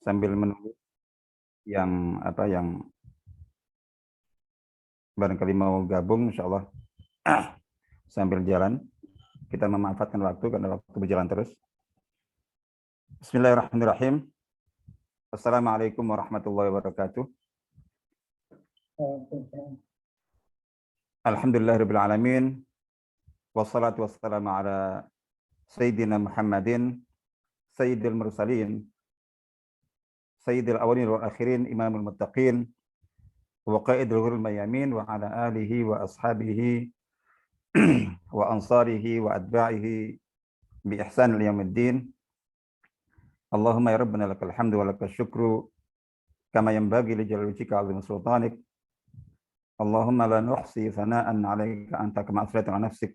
sambil menunggu yang barangkali mau gabung, insya Allah sambil jalan kita memanfaatkan waktu karena waktu berjalan terus. Bismillahirrahmanirrahim. Assalamualaikum warahmatullahi wabarakatuh. Alhamdulillahirabbil alamin. Wassalatu wassalamu ala sayyidina Muhammadin sayyidil mursalin sayyidil awwalin wal akhirin imamul muttaqin wa qaidul ghurril mayamin wa ala alihi wa ashabihi wa ansarihi wa atba'ihi bi ihsan ila yaumiddin. Allahumma ya rabbana lakal hamdu wa lakal syukru kama yanbaghi li jalali wajhika 'azimi sultanik. Allahumma la nuhsi thana'an 'alaika anta kama asraita 'ala nafsik.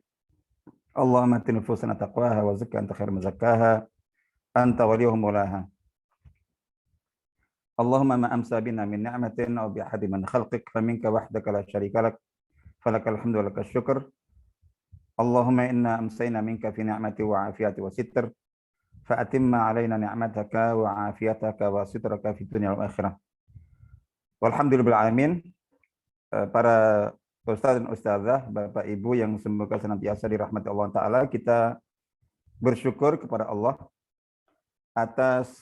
Allahumma ati nufusana taqwaha wa zakka anta khairu man zakkaha anta waliyuha mawlaha. Allahumma ma amsa bina min ni'matin aw bi ahadin min khalqik faminka wahdaka la syarika lak falakal hamdu wa lakal syukr. Allahumma inna amsayna minka fi ni'mati wa afiyati wa sitr fa atimma alaina ni'mataka wa afiyataka wa sitraka fi dunya wal akhirah. Walhamdulillahil alamin. Para ustaz dan ustazah, Bapak Ibu yang semoga senantiasa dirahmati Allah Ta'ala, kita bersyukur kepada Allah atas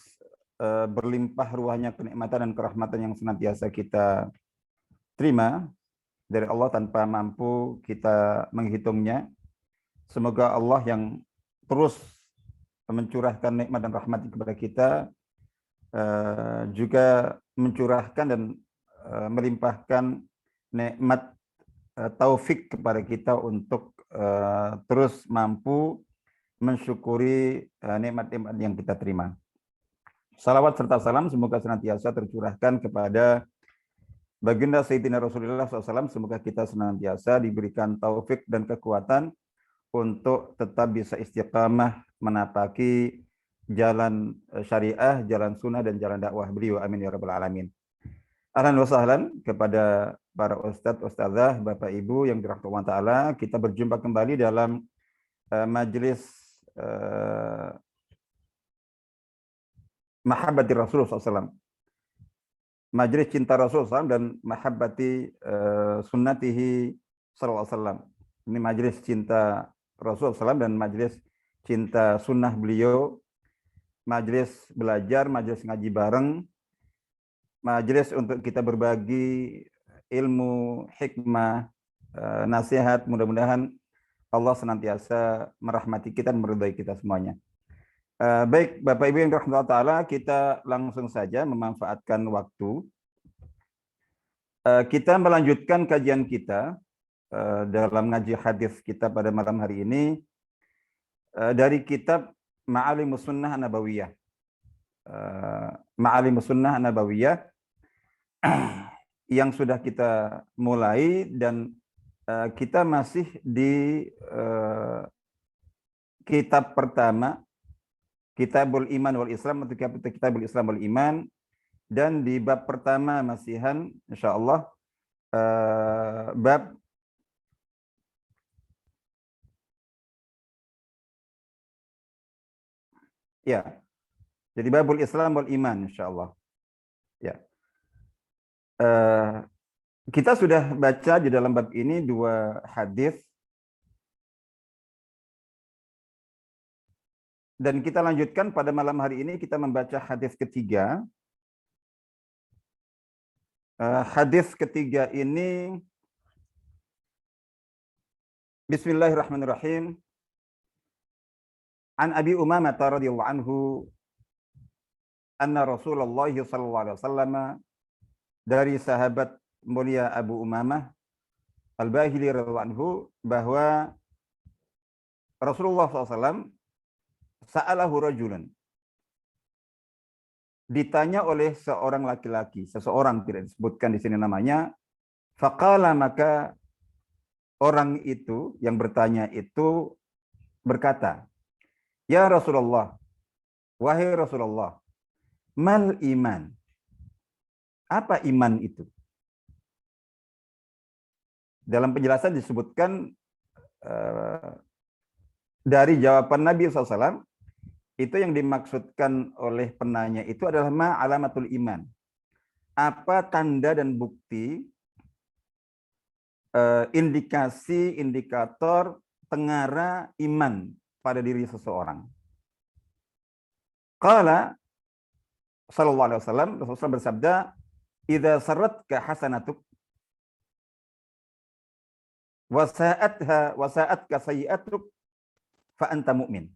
berlimpah ruahnya kenikmatan dan kerahmatan yang senantiasa kita terima dari Allah tanpa mampu kita menghitungnya. Semoga Allah yang terus mencurahkan nikmat dan rahmat kepada kita juga mencurahkan dan melimpahkan nikmat taufik kepada kita untuk terus mampu mensyukuri nikmat-nikmat yang kita terima. Salawat serta salam semoga senantiasa tercurahkan kepada baginda Sayyidina Rasulullah SAW. Semoga kita senantiasa diberikan taufik dan kekuatan untuk tetap bisa istiqamah menapaki jalan syariah, jalan sunnah, dan jalan dakwah beliau. Amin ya rabbal alamin. Ahlan wa sahlan kepada para ustadz, ustazah, Bapak Ibu yang dirahmati Allah Ta'ala. Kita berjumpa kembali dalam majelis Mahabbati Rasulullah SAW. Majelis cinta Rasulullah SAW dan Mahabbati Sunnatihi SAW. Ini majelis cinta Rasulullah SAW dan majelis cinta sunnah beliau. Majelis belajar, majelis ngaji bareng, majelis untuk kita berbagi ilmu, hikmah, nasihat. Mudah-mudahan Allah senantiasa merahmati kita dan meridai kita semuanya. Baik, Bapak Ibu yang dirahmati Allah Ta'ala, kita langsung saja memanfaatkan waktu. Kita melanjutkan kajian kita dalam ngaji hadis kita pada malam hari ini dari kitab Ma'alimus Sunnah An-Nabawiyah. Ma'alimus Sunnah An-Nabawiyah yang sudah kita mulai dan kita masih di kitab pertama, Kitabul Iman wal Islam atau Kitabul Islam wal Iman, dan di bab pertama masihan insyaallah bab ya. Jadi babul Islam wal Iman insyaallah. Ya. Kita sudah baca di dalam bab ini dua hadis dan kita lanjutkan pada malam hari ini kita membaca hadis ketiga. Hadis ketiga ini Bismillahirrahmanirrahim. An Abi Umamah radhiyallahu anhu anna Rasulullah sallallahu alaihi wasallam, dari sahabat mulia Abu Umamah Al-Bahili radhiyallahu anhu bahwa Rasulullah SAW sa'alahu rajulun, ditanya oleh seorang laki-laki, seseorang tidak disebutkan di sini namanya, faqala, maka orang itu yang bertanya itu berkata, ya Rasulullah, wahai Rasulullah, mal iman, apa iman itu? Dalam penjelasan disebutkan dari jawaban Nabi SAW itu yang dimaksudkan oleh penanya itu adalah ma alamatul iman. Apa tanda dan bukti, indikasi, indikator tengara iman pada diri seseorang. Qala sallallahu alaihi wasallam, Rasulullah bersabda, "Idza sarratka hasanatuk wa sa'atka sayyi'atuk fa anta mu'min."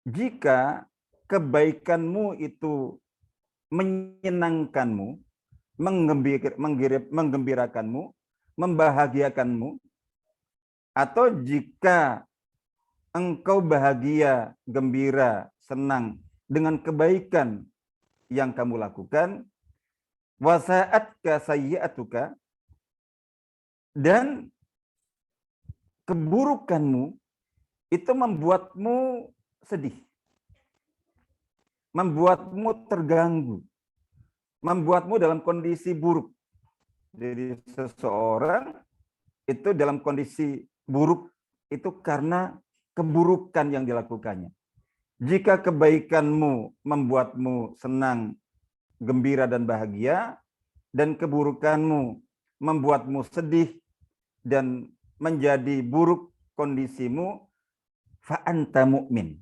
Jika kebaikanmu itu menyenangkanmu, menggembirakanmu, membahagiakanmu, atau jika engkau bahagia, gembira, senang dengan kebaikan yang kamu lakukan, wasa'atka sayyi'atuka, dan keburukanmu itu membuatmu sedih, membuatmu terganggu, membuatmu dalam kondisi buruk. Jadi seseorang itu dalam kondisi buruk itu karena keburukan yang dilakukannya. Jika kebaikanmu membuatmu senang, gembira dan bahagia, dan keburukanmu membuatmu sedih dan menjadi buruk kondisimu, fa anta mu'min.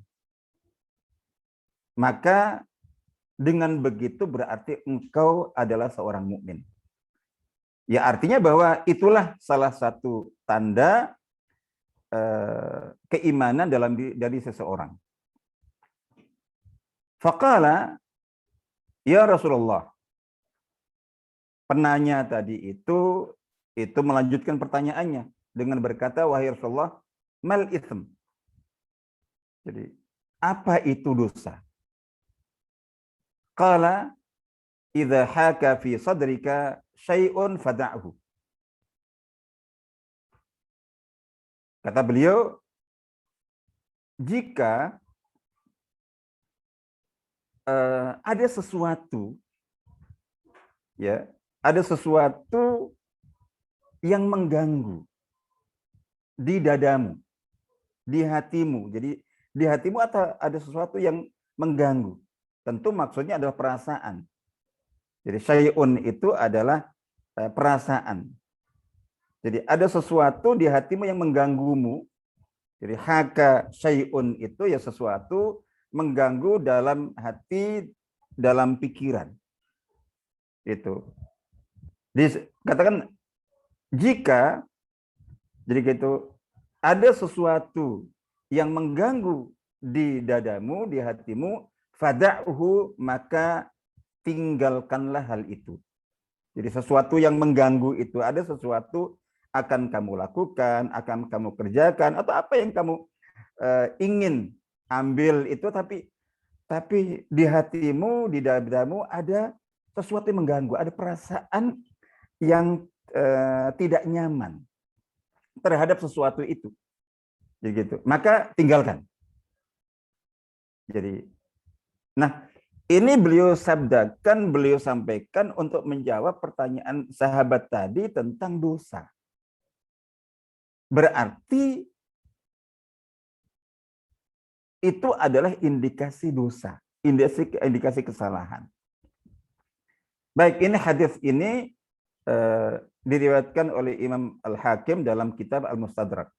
Maka dengan begitu berarti engkau adalah seorang mukmin. Ya, artinya bahwa itulah salah satu tanda keimanan dari seseorang. Faqala, ya Rasulullah. Penanya tadi itu melanjutkan pertanyaannya dengan berkata, wahai Rasulullah, mal itsm. Jadi, apa itu dosa? Qala, idza haka fi sadrika syai'un fada'hu. Kata beliau, jika ada sesuatu, ya, ada sesuatu yang mengganggu di dadamu, di hatimu. Jadi di hatimu ada sesuatu yang mengganggu. Tentu maksudnya adalah perasaan. Jadi syai'un itu adalah perasaan. Jadi ada sesuatu di hatimu yang mengganggumu. Jadi haka syai'un itu ya sesuatu mengganggu dalam hati, dalam pikiran. Itu. Katakan jika jadi gitu ada sesuatu yang mengganggu di dadamu, di hatimu, fada'uhu, maka tinggalkanlah hal itu. Jadi sesuatu yang mengganggu itu, ada sesuatu akan kamu lakukan, akan kamu kerjakan, atau apa yang kamu ingin ambil itu, tapi di hatimu, di dadamu ada sesuatu yang mengganggu, ada perasaan yang tidak nyaman terhadap sesuatu itu. Jadi gitu. Maka tinggalkan. Jadi, nah ini beliau sabdakan, beliau sampaikan untuk menjawab pertanyaan sahabat tadi tentang dosa. Berarti itu adalah indikasi dosa, indikasi kesalahan. Baik, ini hadis ini diriwayatkan oleh Imam Al-Hakim dalam kitab Al-Mustadrak.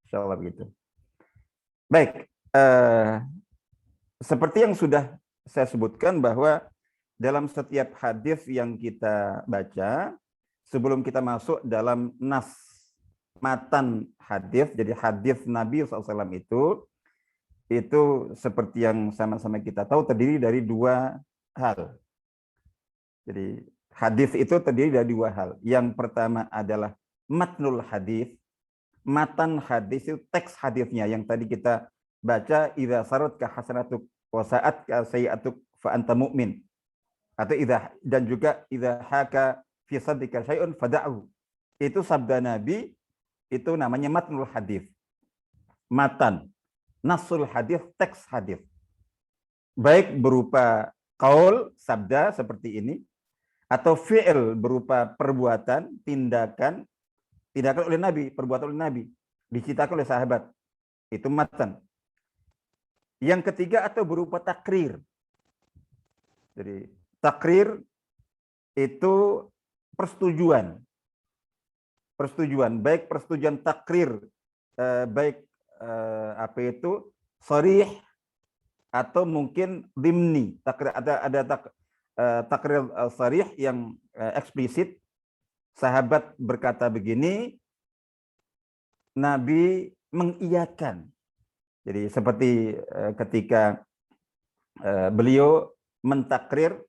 Insyaallah begitu. Baik, seperti yang sudah saya sebutkan bahwa dalam setiap hadis yang kita baca, sebelum kita masuk dalam nas matan hadis, jadi hadis Nabi SAW itu seperti yang sama-sama kita tahu terdiri dari dua hal. Jadi hadis itu terdiri dari dua hal. Yang pertama adalah matnul hadis. Matan hadis itu teks hadisnya yang tadi kita baca, idza saratka hasanatuk wa sa'atka sayyi'atuk fa anta mu'min. Atau dan juga idza haka fi sadrika syai'un fada'u. Itu sabda Nabi, itu namanya matnul hadis. Matan, nasul hadis, teks hadis. Baik berupa qaul, sabda seperti ini, atau fi'il berupa perbuatan, tindakan oleh Nabi, perbuatan oleh Nabi, diceritakan oleh sahabat. Itu matan. Yang ketiga atau berupa takrir. Jadi takrir itu persetujuan. Persetujuan, baik persetujuan takrir, baik apa itu sharih atau mungkin dimni. Takrir ada takrir sharih yang eksplisit. Sahabat berkata begini, Nabi mengiyakan. Jadi seperti ketika beliau mentakrir,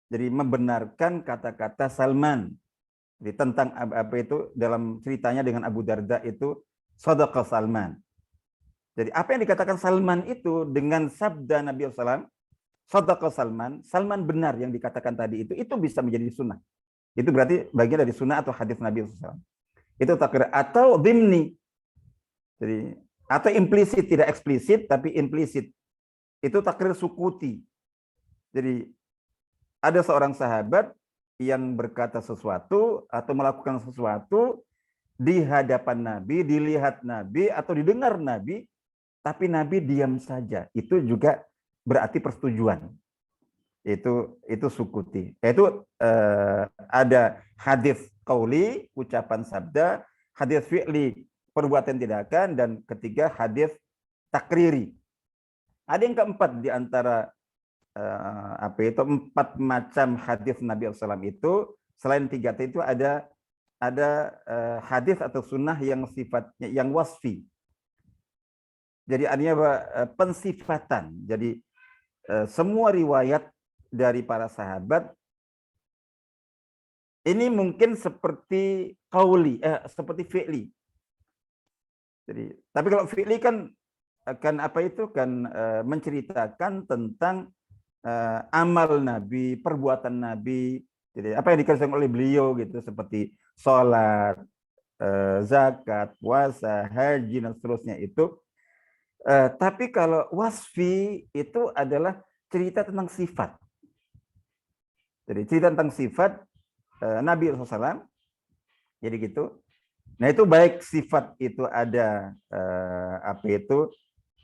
jadi membenarkan kata-kata Salman. Jadi tentang apa itu dalam ceritanya dengan Abu Darda itu shadaqa Salman. Jadi apa yang dikatakan Salman itu dengan sabda Nabi SAW, shadaqa Salman, Salman benar yang dikatakan tadi itu bisa menjadi sunnah. Itu berarti bagian dari sunnah atau hadis Nabi SAW. Itu takrir atau dimni. Jadi atau implisit, tidak eksplisit tapi implisit. Itu takrir sukuti. Jadi ada seorang sahabat yang berkata sesuatu atau melakukan sesuatu di hadapan Nabi, dilihat Nabi atau didengar Nabi, tapi Nabi diam saja. Itu juga berarti persetujuan. Itu sukuti. Itu ada hadis qauli, ucapan sabda, hadis fi'li, perbuatan tindakan, dan ketiga hadis takriri. Ada yang keempat di antara apa itu 4 macam hadis Nabi SAW itu, selain 3 itu ada hadis atau sunnah yang sifatnya yang wasfi. Jadi artinya pensifatan. Jadi semua riwayat dari para sahabat ini mungkin seperti qauli, seperti fi'li. Jadi tapi kalau fi'li kan apa itu kan menceritakan tentang amal Nabi, perbuatan Nabi, jadi apa yang dikerjakan oleh beliau gitu, seperti sholat, zakat, puasa, haji dan seterusnya itu. Tapi kalau wasfi itu adalah cerita tentang sifat. Jadi cerita tentang sifat Nabi SAW. Jadi gitu. Nah itu baik sifat itu ada apa itu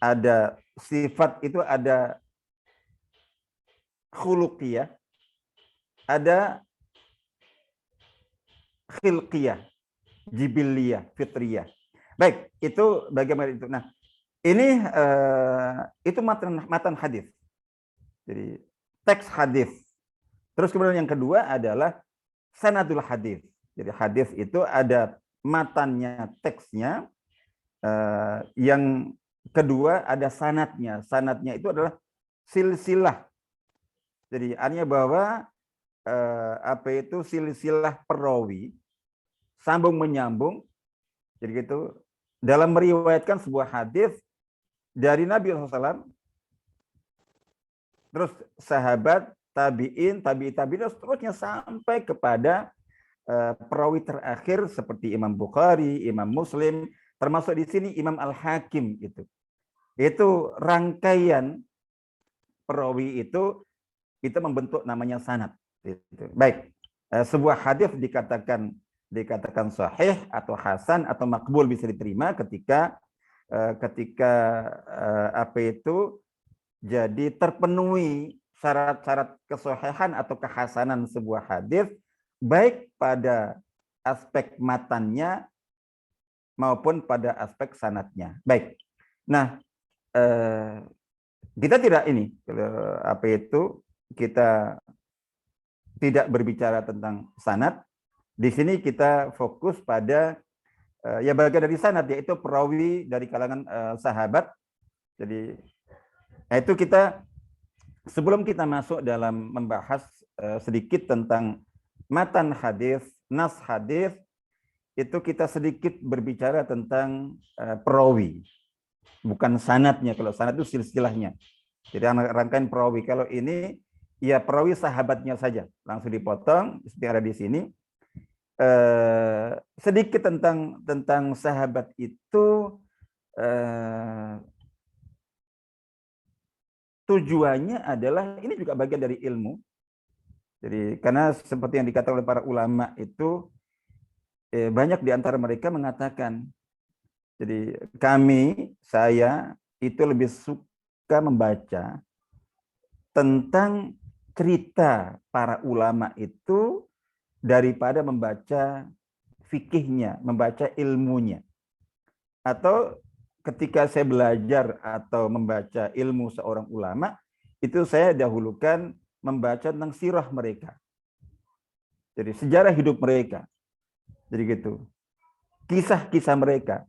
ada sifat itu ada khuluqiyah, ada khilqiyah, jibiliyah, fitriyah. Baik, itu bagaimana itu. Nah, ini itu matan hadis. Jadi teks hadis. Terus kemudian yang kedua adalah sanadul hadis. Jadi hadis itu ada matannya, teksnya. Yang kedua ada sanadnya. Sanadnya itu adalah silsilah. Jadi artinya bahwa apa itu silsilah perawi sambung menyambung. Jadi gitu dalam meriwayatkan sebuah hadis dari Nabi SAW, terus sahabat, tabiin, tabi'in, seterusnya sampai kepada perawi terakhir seperti Imam Bukhari, Imam Muslim, termasuk di sini Imam Al-Hakim itu. Itu rangkaian perawi itu membentuk namanya sanad. Baik, sebuah hadis dikatakan sahih atau hasan atau makbul, bisa diterima ketika apa itu jadi terpenuhi syarat-syarat kesahihan atau kehasanan sebuah hadis, baik pada aspek matannya maupun pada aspek sanadnya. Baik. Nah, kita tidak ini apa itu kita tidak berbicara tentang sanad. Di sini kita fokus pada ya bagian dari sanad, yaitu perawi dari kalangan sahabat. Jadi itu kita sebelum kita masuk dalam membahas sedikit tentang matan hadis, nas hadis, itu kita sedikit berbicara tentang perawi, bukan sanadnya. Kalau sanad itu silsilahnya. Jadi rangkaian perawi. Kalau ini ya perawi sahabatnya saja, langsung dipotong seperti ada di sini. Sedikit tentang sahabat itu, tujuannya adalah ini juga bagian dari ilmu. Jadi karena seperti yang dikatakan oleh para ulama itu, banyak di antara mereka mengatakan, jadi saya itu lebih suka suka membaca tentang cerita para ulama itu daripada membaca fikihnya, membaca ilmunya. Atau ketika saya belajar atau membaca ilmu seorang ulama, itu saya dahulukan membaca tentang sirah mereka. Jadi sejarah hidup mereka. Jadi gitu. Kisah-kisah mereka.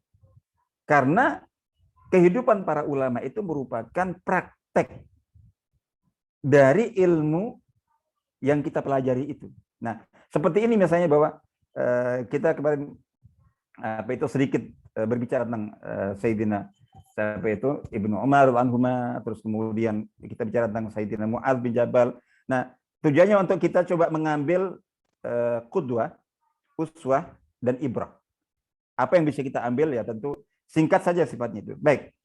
Karena kehidupan para ulama itu merupakan praktek dari ilmu yang kita pelajari itu. Nah, seperti ini misalnya bahwa kita kemarin sedikit berbicara tentang Sayyidina siapa itu Ibnu Umar anhuma, terus kemudian kita bicara tentang Sayyidina Mu'adz bin Jabal. Nah, tujuannya untuk kita coba mengambil qudwah, uswah, dan ibrah. Apa yang bisa kita ambil ya tentu singkat saja sifatnya itu. Baik,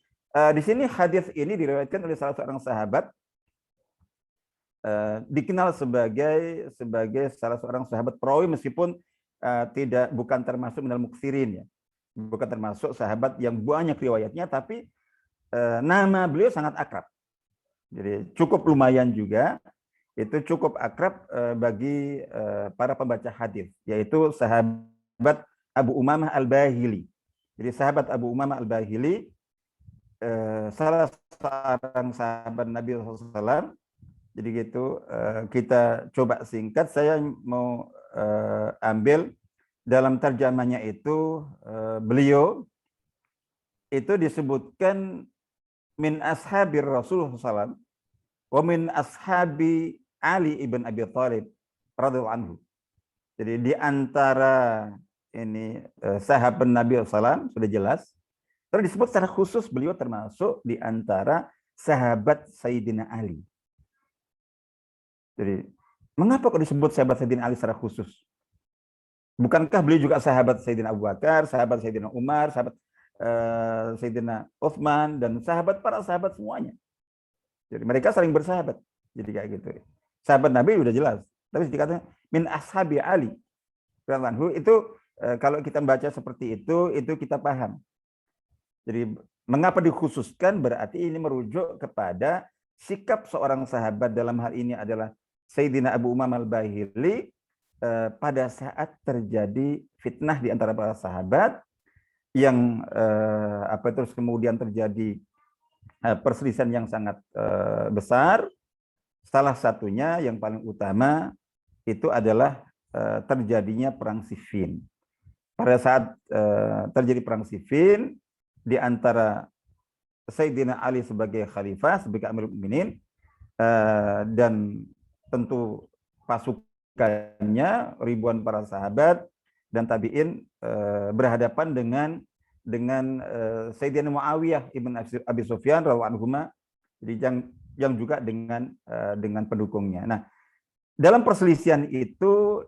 di sini hadis ini diriwayatkan oleh salah seorang sahabat, dikenal sebagai salah seorang sahabat perawi meskipun bukan termasuk minal muksirin ya, bukan termasuk sahabat yang banyak riwayatnya, tapi nama beliau sangat akrab. Jadi cukup lumayan juga, itu cukup akrab bagi para pembaca hadis, yaitu sahabat Abu Umamah Al-Bahili. Jadi sahabat Abu Umamah Al-Bahili salah seorang sahabat Nabi SAW. Jadi gitu, kita coba singkat. Saya mau ambil dalam terjemahnya itu, beliau itu disebutkan min ashabir Rasulullah SAW wa min ashabi Ali ibn Abi Thalib radhiyallahu anhu. Jadi di antara ini sahabat Nabi SAW sudah jelas. Terus disebut secara khusus beliau termasuk di antara sahabat Sayyidina Ali. Jadi, mengapa kok disebut sahabat Sayyidina Ali secara khusus? Bukankah beliau juga sahabat Sayyidina Abu Bakar, sahabat Sayyidina Umar, sahabat Sayyidina Utsman, dan para sahabat semuanya. Jadi mereka saling bersahabat. Jadi kayak gitu. Sahabat Nabi udah jelas. Tapi dikatakan min ashabi Ali. Itu kalau kita baca seperti itu kita paham. Jadi mengapa dikhususkan, berarti ini merujuk kepada sikap seorang sahabat, dalam hal ini adalah Sayyidina Abu Umamah Al-Bahili, pada saat terjadi fitnah di antara para sahabat yang terus kemudian terjadi perselisihan yang sangat besar. Salah satunya yang paling utama itu adalah terjadinya perang Siffin. Pada saat terjadi perang Siffin di antara Sayyidina Ali sebagai khalifah, sebagai Amirul Mukminin, dan tentu pasukannya ribuan para sahabat dan tabi'in berhadapan dengan Sayyidina Muawiyah ibn Abi Sufyan radhiyallahu anhu, jadi yang juga dengan pendukungnya. Nah, dalam perselisihan itu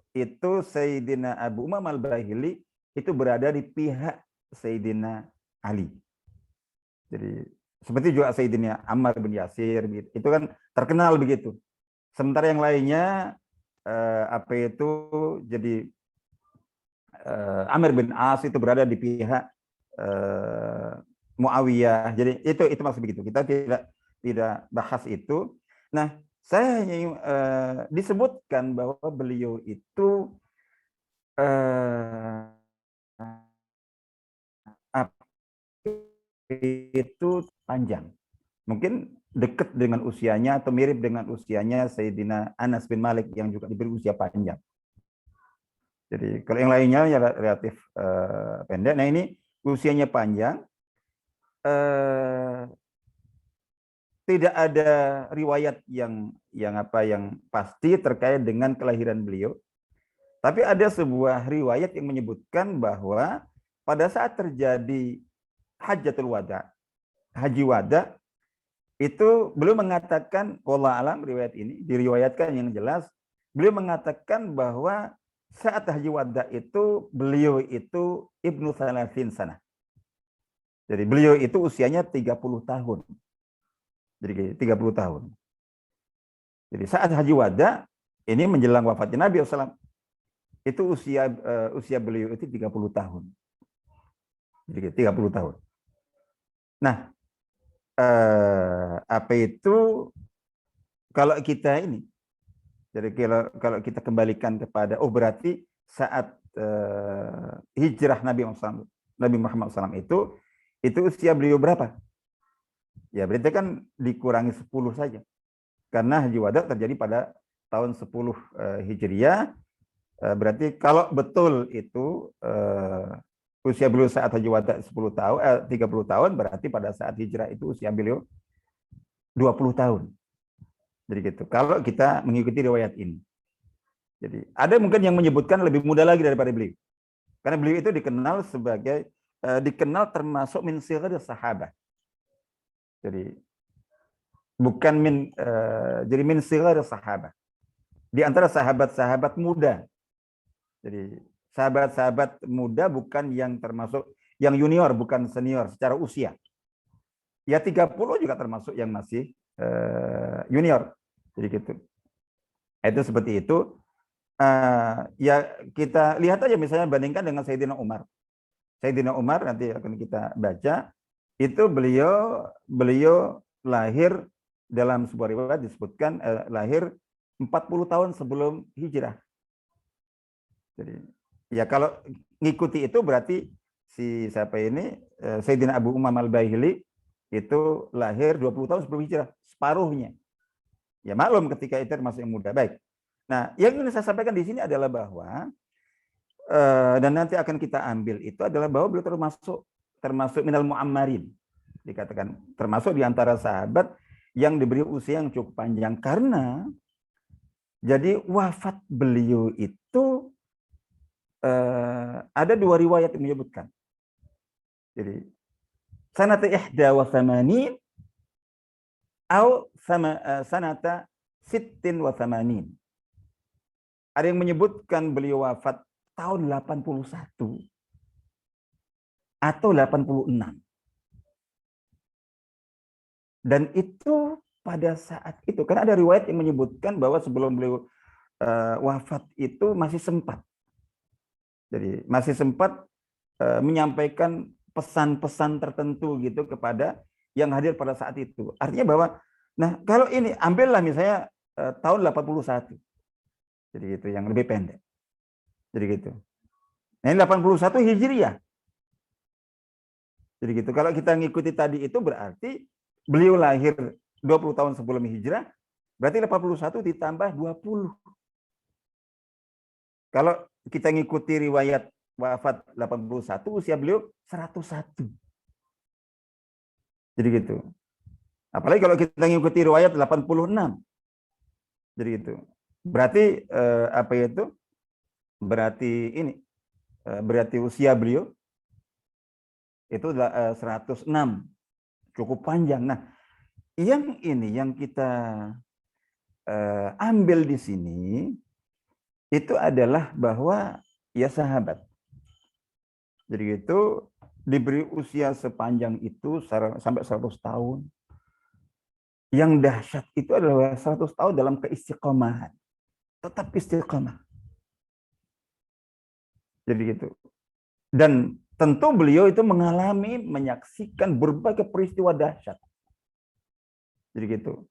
Sayyidina Abu Umamah Al-Bahili itu berada di pihak Sayyidina Ali. Jadi seperti juga Sayyidina Ammar bin Yasir, itu kan terkenal begitu. Sementara yang lainnya jadi Amr bin As itu berada di pihak Muawiyah. Jadi itu maksud begitu. Kita tidak bahas itu. Nah, saya hanya disebutkan bahwa beliau itu panjang. Mungkin dekat dengan usianya atau mirip dengan usianya Sayyidina Anas bin Malik yang juga diberi usia panjang. Jadi kalau yang lainnya ya relatif pendek. Nah, ini usianya panjang. Tidak ada riwayat yang pasti terkait dengan kelahiran beliau. Tapi ada sebuah riwayat yang menyebutkan bahwa pada saat terjadi Hajjatul Wada, Haji Wada, itu beliau mengatakan, wallahu alam, riwayat ini diriwayatkan yang jelas, beliau mengatakan bahwa saat Haji Wada itu beliau itu Ibnu Thalathin sana. Jadi beliau itu usianya 30 tahun. Jadi 30 tahun. Jadi saat Haji Wada ini menjelang wafatnya Nabi SAW, itu usia beliau itu 30 tahun. Jadi 30 tahun. Nah, apa itu, kalau kita ini, jadi kalau kita kembalikan kepada, oh berarti saat hijrah Nabi Muhammad SAW itu usia beliau berapa? Ya berarti kan dikurangi 10 saja. Karena Haji Wada terjadi pada tahun 10 Hijriah. Berarti kalau betul itu usia beliau saat Haji Wada 30 tahun, berarti pada saat hijrah itu usia beliau 20 tahun. Jadi gitu. Kalau kita mengikuti riwayat ini. Jadi ada mungkin yang menyebutkan lebih muda lagi daripada beliau. Karena beliau itu dikenal sebagai dikenal termasuk min sighar sahabat. Jadi bukan jadi min sighar sahabat. Di antara sahabat-sahabat muda. Jadi sahabat-sahabat muda bukan yang termasuk yang junior, bukan senior secara usia. Ya 30 juga termasuk yang masih junior. Jadi gitu. Itu seperti itu. Ya kita lihat aja misalnya bandingkan dengan Sayyidina Umar. Sayyidina Umar nanti akan kita baca, itu beliau lahir dalam sebuah riwayat disebutkan lahir 40 tahun sebelum hijrah. Jadi ya kalau ngikuti itu berarti si siapa ini Sayyidina Abu Umam Al-Bahili itu lahir 20 tahun sebelum hijrah, separuhnya. Ya maklum ketika itu masih muda. Baik. Nah, yang ingin saya sampaikan di sini adalah bahwa dan nanti akan kita ambil itu adalah bahwa beliau termasuk minal mu'ammarin. Dikatakan termasuk di antara sahabat yang diberi usia yang cukup panjang karena jadi wafat beliau itu ada dua riwayat yang menyebutkan. Jadi sanata ihda wa thamanin atau sanata sittin wa thamanin. Ada yang menyebutkan beliau wafat tahun 81 atau 86. Dan itu pada saat itu, karena ada riwayat yang menyebutkan bahwa sebelum beliau wafat itu masih sempat. Jadi masih sempat menyampaikan pesan-pesan tertentu gitu kepada yang hadir pada saat itu. Artinya bahwa, nah kalau ini ambillah misalnya tahun 81. Jadi itu yang lebih pendek. Jadi gitu. Nah, ini 81 Hijriah. Jadi gitu. Kalau kita ngikuti tadi itu berarti beliau lahir 20 tahun sebelum hijrah, berarti 81 ditambah 20. Kalau kita ngikuti riwayat wafat 81, usia beliau 101. Jadi gitu. Apalagi kalau kita ngikuti riwayat 86. Jadi gitu. Berarti apa itu? Berarti ini berarti usia beliau itu 106. Cukup panjang. Nah, yang ini yang kita ambil di sini itu adalah bahwa ya sahabat. Jadi itu diberi usia sepanjang itu sampai 100 tahun. Yang dahsyat itu adalah 100 tahun dalam keistiqomahan. Tetap istiqomah. Jadi gitu. Dan tentu beliau itu menyaksikan berbagai peristiwa dahsyat. Jadi gitu.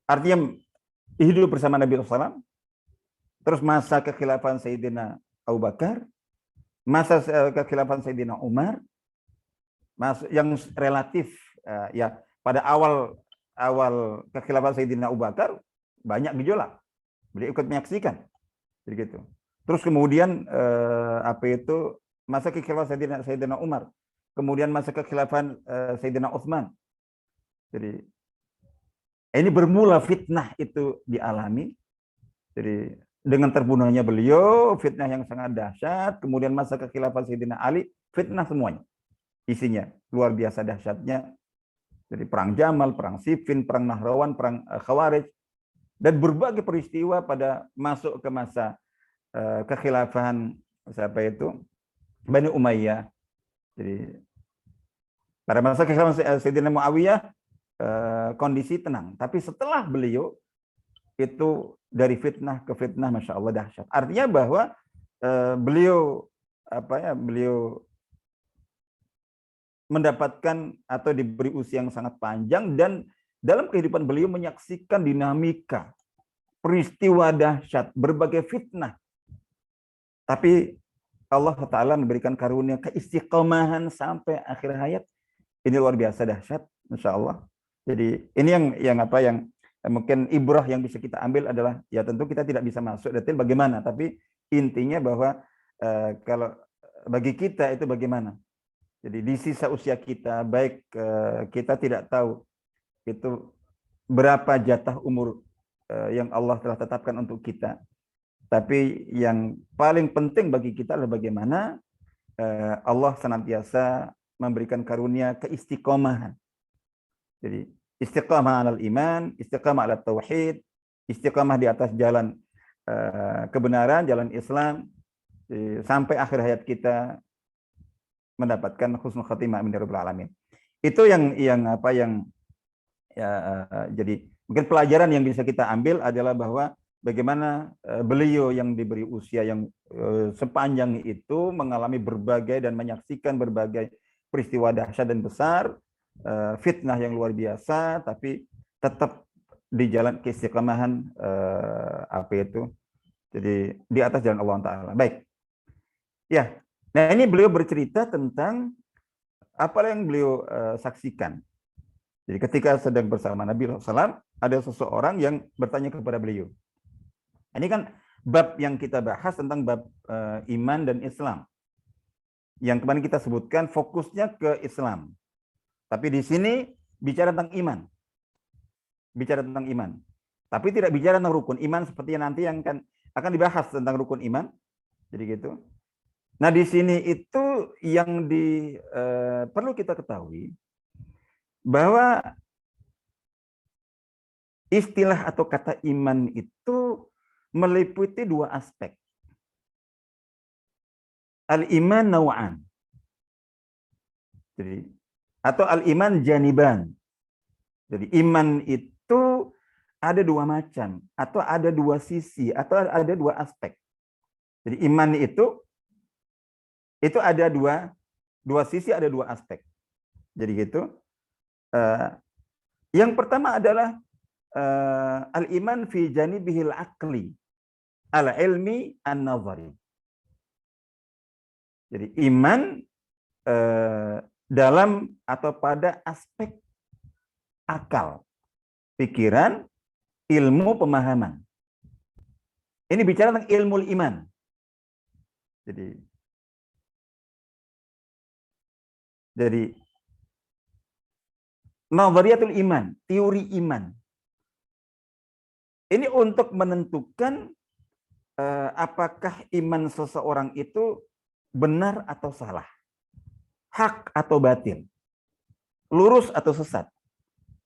Artinya hidup bersama Nabi SAW, terus masa kekhilafan Sayyidina Abu Bakar, masa kekhilafan Sayyidina Umar, yang relatif ya pada awal kekhilafan Sayyidina Abu Bakar banyak gejolak. Beliau ikut menyaksikan. Jadi gitu. Terus kemudian apa itu masa kekhilafan Sayyidina Umar, kemudian masa kekhilafan Sayyidina Utsman. Jadi ini bermula fitnah itu dialami. Jadi dengan terbunuhnya beliau, fitnah yang sangat dahsyat, kemudian masa kekhilafan Sayyidina Ali, fitnah semuanya. Isinya luar biasa dahsyatnya. Jadi perang Jamal, perang Siffin, perang Nahrawan, perang Khawarij, dan berbagai peristiwa pada masuk ke masa kekhilafan siapa itu Bani Umayyah. Jadi pada masa kekhilafan Sayyidina Muawiyah kondisi tenang, tapi setelah beliau itu dari fitnah ke fitnah, masya Allah dahsyat. Artinya bahwa beliau mendapatkan atau diberi usia yang sangat panjang, dan dalam kehidupan beliau menyaksikan dinamika, peristiwa dahsyat, berbagai fitnah. Tapi Allah Ta'ala memberikan karunia keistiqomahan sampai akhir hayat. Ini luar biasa dahsyat, Insya Allah. Jadi ini yang mungkin ibrah yang bisa kita ambil adalah, ya tentu kita tidak bisa masuk detail bagaimana, tapi intinya bahwa kalau bagi kita itu bagaimana. Jadi di sisa usia kita, baik kita tidak tahu itu berapa jatah umur yang Allah telah tetapkan untuk kita. Tapi yang paling penting bagi kita adalah bagaimana Allah senantiasa memberikan karunia keistiqomahan. Jadi istiqamah alal iman, istiqamah alal tauhid, istiqamah di atas jalan kebenaran, jalan Islam, sampai akhir hayat kita mendapatkan husnul khatimah min rabbil alamin. Itu jadi mungkin pelajaran yang bisa kita ambil adalah bahwa bagaimana beliau yang diberi usia yang sepanjang itu mengalami berbagai dan menyaksikan berbagai peristiwa dahsyat dan besar, fitnah yang luar biasa, tapi tetap di jalan keistiqamahan jadi di atas jalan Allah Ta'ala. Baik. Ya, nah ini beliau bercerita tentang apa yang beliau saksikan. Jadi ketika sedang bersama Nabi SAW, ada seseorang yang bertanya kepada beliau. Ini kan bab yang kita bahas tentang bab iman dan Islam. Yang kemarin kita sebutkan fokusnya ke Islam. Tapi di sini bicara tentang iman. Bicara tentang iman. Tapi tidak bicara tentang rukun iman seperti nanti yang akan dibahas tentang rukun iman. Jadi gitu. Nah di sini itu yang perlu kita ketahui bahwa istilah atau kata iman itu meliputi dua aspek. Al-iman naw'an. Jadi atau al-iman janiban. Jadi iman itu ada dua macam, atau ada dua sisi, atau ada dua aspek. Jadi iman itu ada dua sisi, ada dua aspek. Jadi gitu. Yang pertama adalah al-iman fi janibihil aqli, al-ilmi an-nazari. Jadi iman dalam atau pada aspek akal, pikiran, ilmu, pemahaman. Ini bicara tentang ilmu iman. Jadi nazariyatul iman, teori iman. Ini untuk menentukan apakah iman seseorang itu benar atau salah, hak atau batil, lurus atau sesat,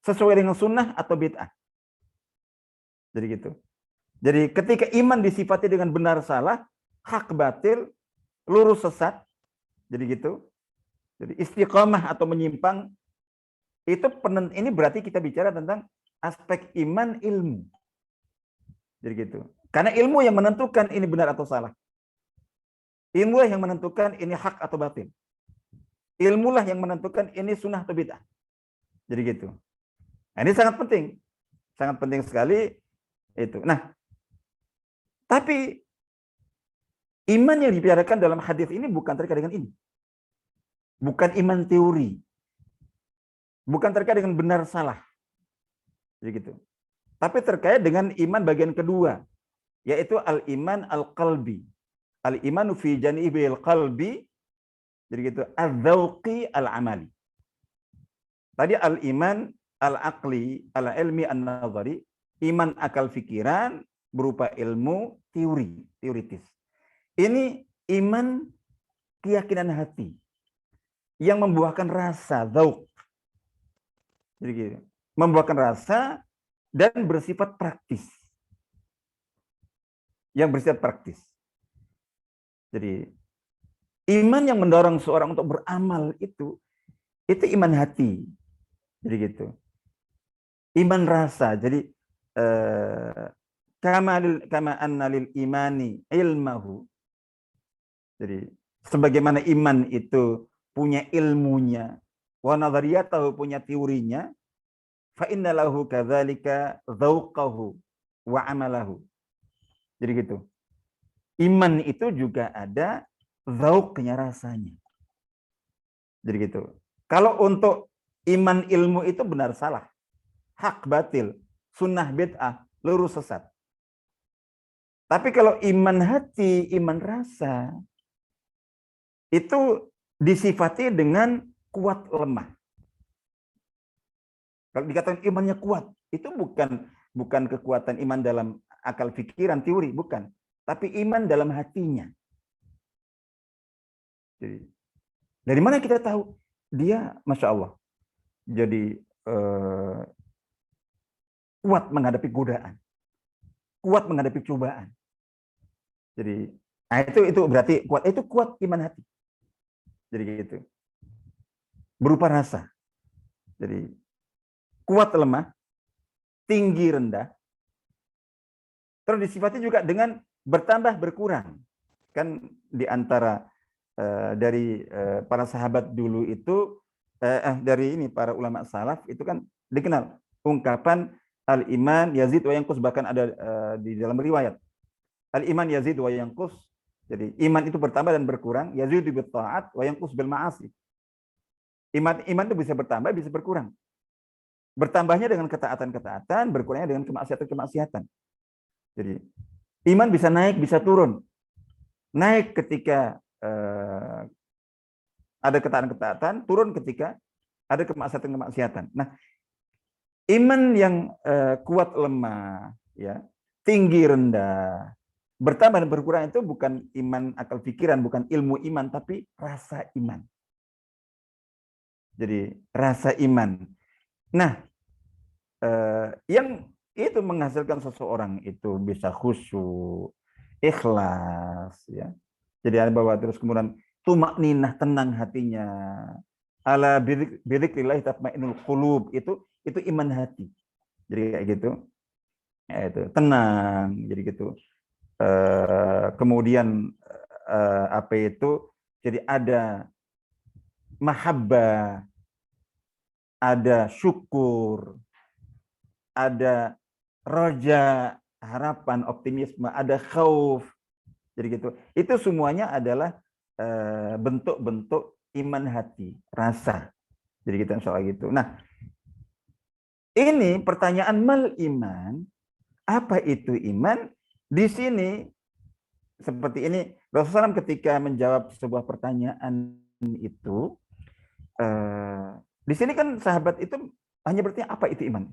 sesuai dengan sunnah atau bid'ah. Jadi gitu. Jadi ketika iman disifati dengan benar salah, hak batil, lurus sesat, jadi gitu. Jadi istiqamah atau menyimpang, ini berarti kita bicara tentang aspek iman ilmu. Jadi gitu. Karena ilmu yang menentukan ini benar atau salah. Ilmulah yang menentukan ini hak atau batil. Ilmulah yang menentukan ini sunnah atau bid'ah. Jadi gitu. Nah, ini sangat penting. Sangat penting sekali itu. Nah, tapi iman yang dibicarakan dalam hadis ini bukan terkait dengan ini. Bukan iman teori. Bukan terkait dengan benar salah. Jadi gitu. Tapi terkait dengan iman bagian kedua, yaitu al-iman al-qalbi. Al-imanu fi janibil qalbi, jadi gitu, al-dzauqi al-amali. Tadi al-iman al-aqli, al-ilmi an-nazari, iman akal pikiran berupa ilmu teoritis. Ini iman keyakinan hati yang membuahkan rasa dzauq. Jadi gitu, membuahkan rasa dan bersifat praktis. Yang bersifat praktis. Jadi iman yang mendorong seorang untuk beramal itu iman hati. Jadi gitu. Iman rasa. Jadi kama anna lil imani ilmahu. Jadi sebagaimana iman itu punya ilmunya, wa nadhariyatahu, punya teorinya, fa innalahu kadzalika dzauqahu wa amalahu. Jadi gitu. Iman itu juga ada dzauqnya, rasanya. Jadi gitu. Kalau untuk iman ilmu itu benar salah, hak batil, sunnah bid'ah, lurus sesat. Tapi kalau iman hati, iman rasa, itu disifati dengan kuat lemah. Kalau dikatakan imannya kuat, itu bukan kekuatan iman dalam akal pikiran, teori, bukan. Tapi iman dalam hatinya. Jadi, dari mana kita tahu? Dia, Masya Allah, jadi kuat menghadapi godaan, kuat menghadapi cobaan. Jadi, nah itu berarti kuat. Itu kuat iman hati. Jadi gitu. Berupa rasa. Jadi kuat lemah, tinggi rendah. Terus disifati juga dengan bertambah berkurang. Kan di antara dari para sahabat dulu itu dari ini para ulama salaf itu kan dikenal ungkapan al-iman yazid wa yanqus, bahkan ada di dalam riwayat al-iman yazid wa yanqus. Jadi iman itu bertambah dan berkurang, yazid bil taat wa yanqus bil ma'asi. Iman itu bisa bertambah, bisa berkurang. Bertambahnya dengan ketaatan-ketaatan, berkurangnya dengan kemaksiatan-kemaksiatan. Jadi iman bisa naik, bisa turun. Naik ketika ada ketaatan-ketaatan, turun ketika ada kemaksiatan-kemaksiatan. Nah, iman yang kuat lemah, ya, tinggi rendah, bertambah dan berkurang itu bukan iman akal pikiran, bukan ilmu iman, tapi rasa iman. Jadi rasa iman. Nah, yang itu menghasilkan seseorang itu bisa khusyuk, ikhlas, ya. Jadi ada bahwa terus kemudian tumakninah, tenang hatinya. Ala bidzikrillah tatmainnul qulub, itu iman hati. Jadi kayak gitu. Ya, itu tenang, jadi gitu. Kemudian apa itu? Jadi ada mahabbah, ada syukur, ada roja, harapan, optimisme, ada khauf. Jadi gitu. Itu semuanya adalah bentuk-bentuk iman hati, rasa. Jadi gitu, soal gitu. Nah, ini pertanyaan mal iman, apa itu iman? Di sini seperti ini, Rasulullah SAW ketika menjawab sebuah pertanyaan itu, di sini kan sahabat itu hanya bertanya apa itu iman.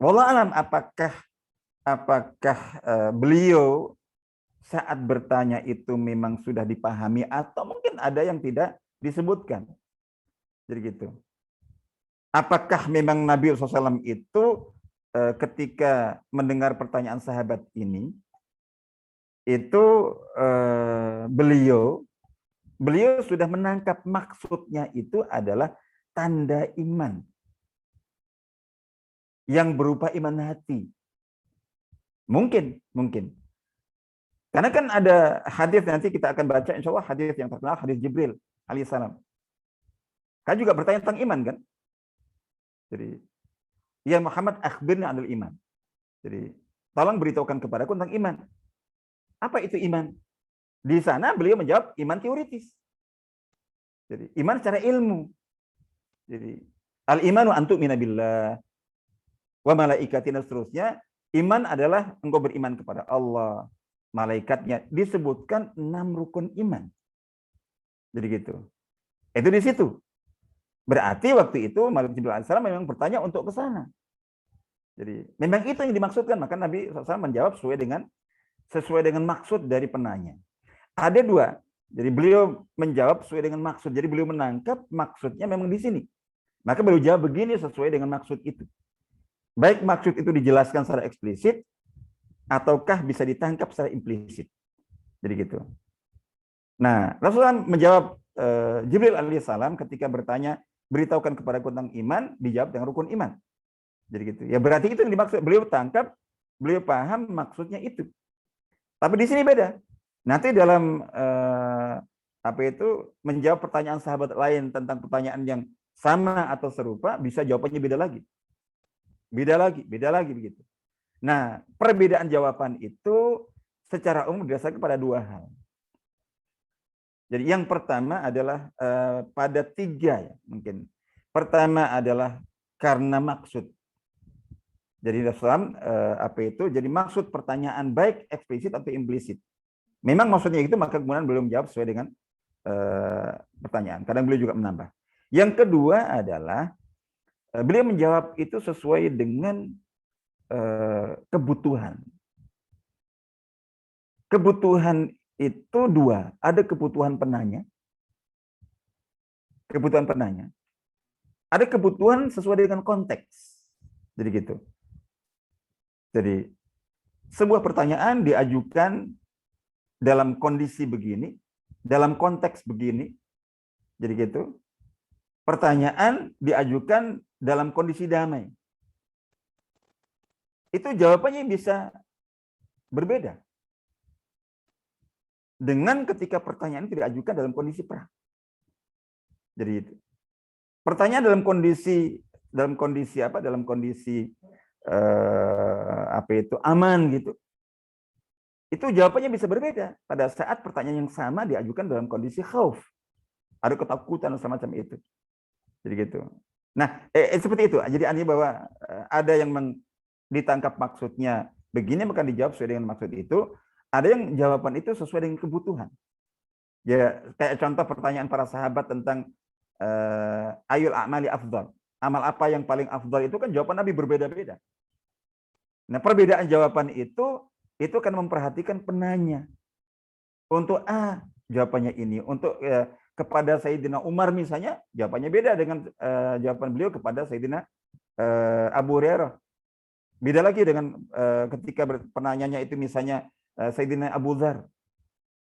Wallahu alam, apakah beliau saat bertanya itu memang sudah dipahami atau mungkin ada yang tidak disebutkan. Jadi gitu. Apakah memang Nabi SAW itu ketika mendengar pertanyaan sahabat ini, itu beliau sudah menangkap maksudnya itu adalah tanda iman yang berupa iman hati. Mungkin. Karena kan ada hadis, nanti kita akan baca insya Allah hadis yang terkenal, hadis Jibril alaihissalam. Kan juga bertanya tentang iman kan? Jadi, ya Muhammad akhbirni anil iman. Jadi, tolong beritahukan kepadaku tentang iman. Apa itu iman? Di sana beliau menjawab iman teoritis. Jadi, iman secara ilmu. Jadi, al-imanu an tu'mina billah wa malaikatina, seterusnya. Iman adalah engkau beriman kepada Allah, malaikatnya. Disebutkan 6 rukun iman. Jadi gitu. Itu di situ. Berarti waktu itu Malik Jibril alaihissalam memang bertanya untuk ke sana. Jadi memang itu yang dimaksudkan. Maka Nabi SAW menjawab sesuai dengan maksud dari penanya. Ada 2. Jadi beliau menjawab sesuai dengan maksud. Jadi beliau menangkap maksudnya memang di sini. Maka beliau jawab begini sesuai dengan maksud itu. Baik maksud itu dijelaskan secara eksplisit, ataukah bisa ditangkap secara implisit. Jadi gitu. Nah, Rasulullah menjawab Jibril alaihissalam ketika bertanya, beritahukan kepadaku tentang iman, dijawab dengan rukun iman. Jadi gitu. Ya berarti itu yang dimaksud. Beliau tangkap, beliau paham maksudnya itu. Tapi di sini beda. Nanti dalam apa itu menjawab pertanyaan sahabat lain tentang pertanyaan yang sama atau serupa, bisa jawabannya beda lagi. Beda lagi begitu. Nah, perbedaan jawaban itu secara umum didasarkan pada dua hal. Jadi yang pertama adalah pada tiga ya mungkin. Pertama adalah karena maksud. Jadi dalam apa itu? Jadi maksud pertanyaan baik eksplisit atau implisit. Memang maksudnya itu, maka kemudian belum jawab sesuai dengan pertanyaan. Kadang beliau juga menambah. Yang kedua adalah beliau menjawab itu sesuai dengan kebutuhan. Kebutuhan itu dua. Ada kebutuhan penanya. Kebutuhan penanya. Ada kebutuhan sesuai dengan konteks. Jadi gitu. Jadi sebuah pertanyaan diajukan dalam kondisi begini, dalam konteks begini. Jadi gitu. Pertanyaan diajukan dalam kondisi damai. Itu jawabannya bisa berbeda. Dengan ketika pertanyaan tidak diajukan dalam kondisi perang. Jadi itu. Pertanyaan dalam kondisi apa? Dalam kondisi apa itu aman gitu. Itu jawabannya bisa berbeda pada saat pertanyaan yang sama diajukan dalam kondisi khauf. Ada ketakutan semacam itu. Jadi gitu. Nah, seperti itu. Jadi artinya bahwa ada yang ditangkap maksudnya begini, maka dijawab sesuai dengan maksud itu. Ada yang jawaban itu sesuai dengan kebutuhan. Ya, kayak contoh pertanyaan para sahabat tentang ayul a'mali afdal. Amal apa yang paling afdal, itu kan jawaban Nabi berbeda-beda. Nah, perbedaan jawaban itu kan memperhatikan penanya. Untuk A, jawabannya ini. Untuk kepada Sayyidina Umar misalnya, jawabannya beda dengan jawaban beliau kepada Sayyidina Abu Hurairah. Beda lagi dengan ketika penanyanya itu misalnya Sayyidina Abu Dzar.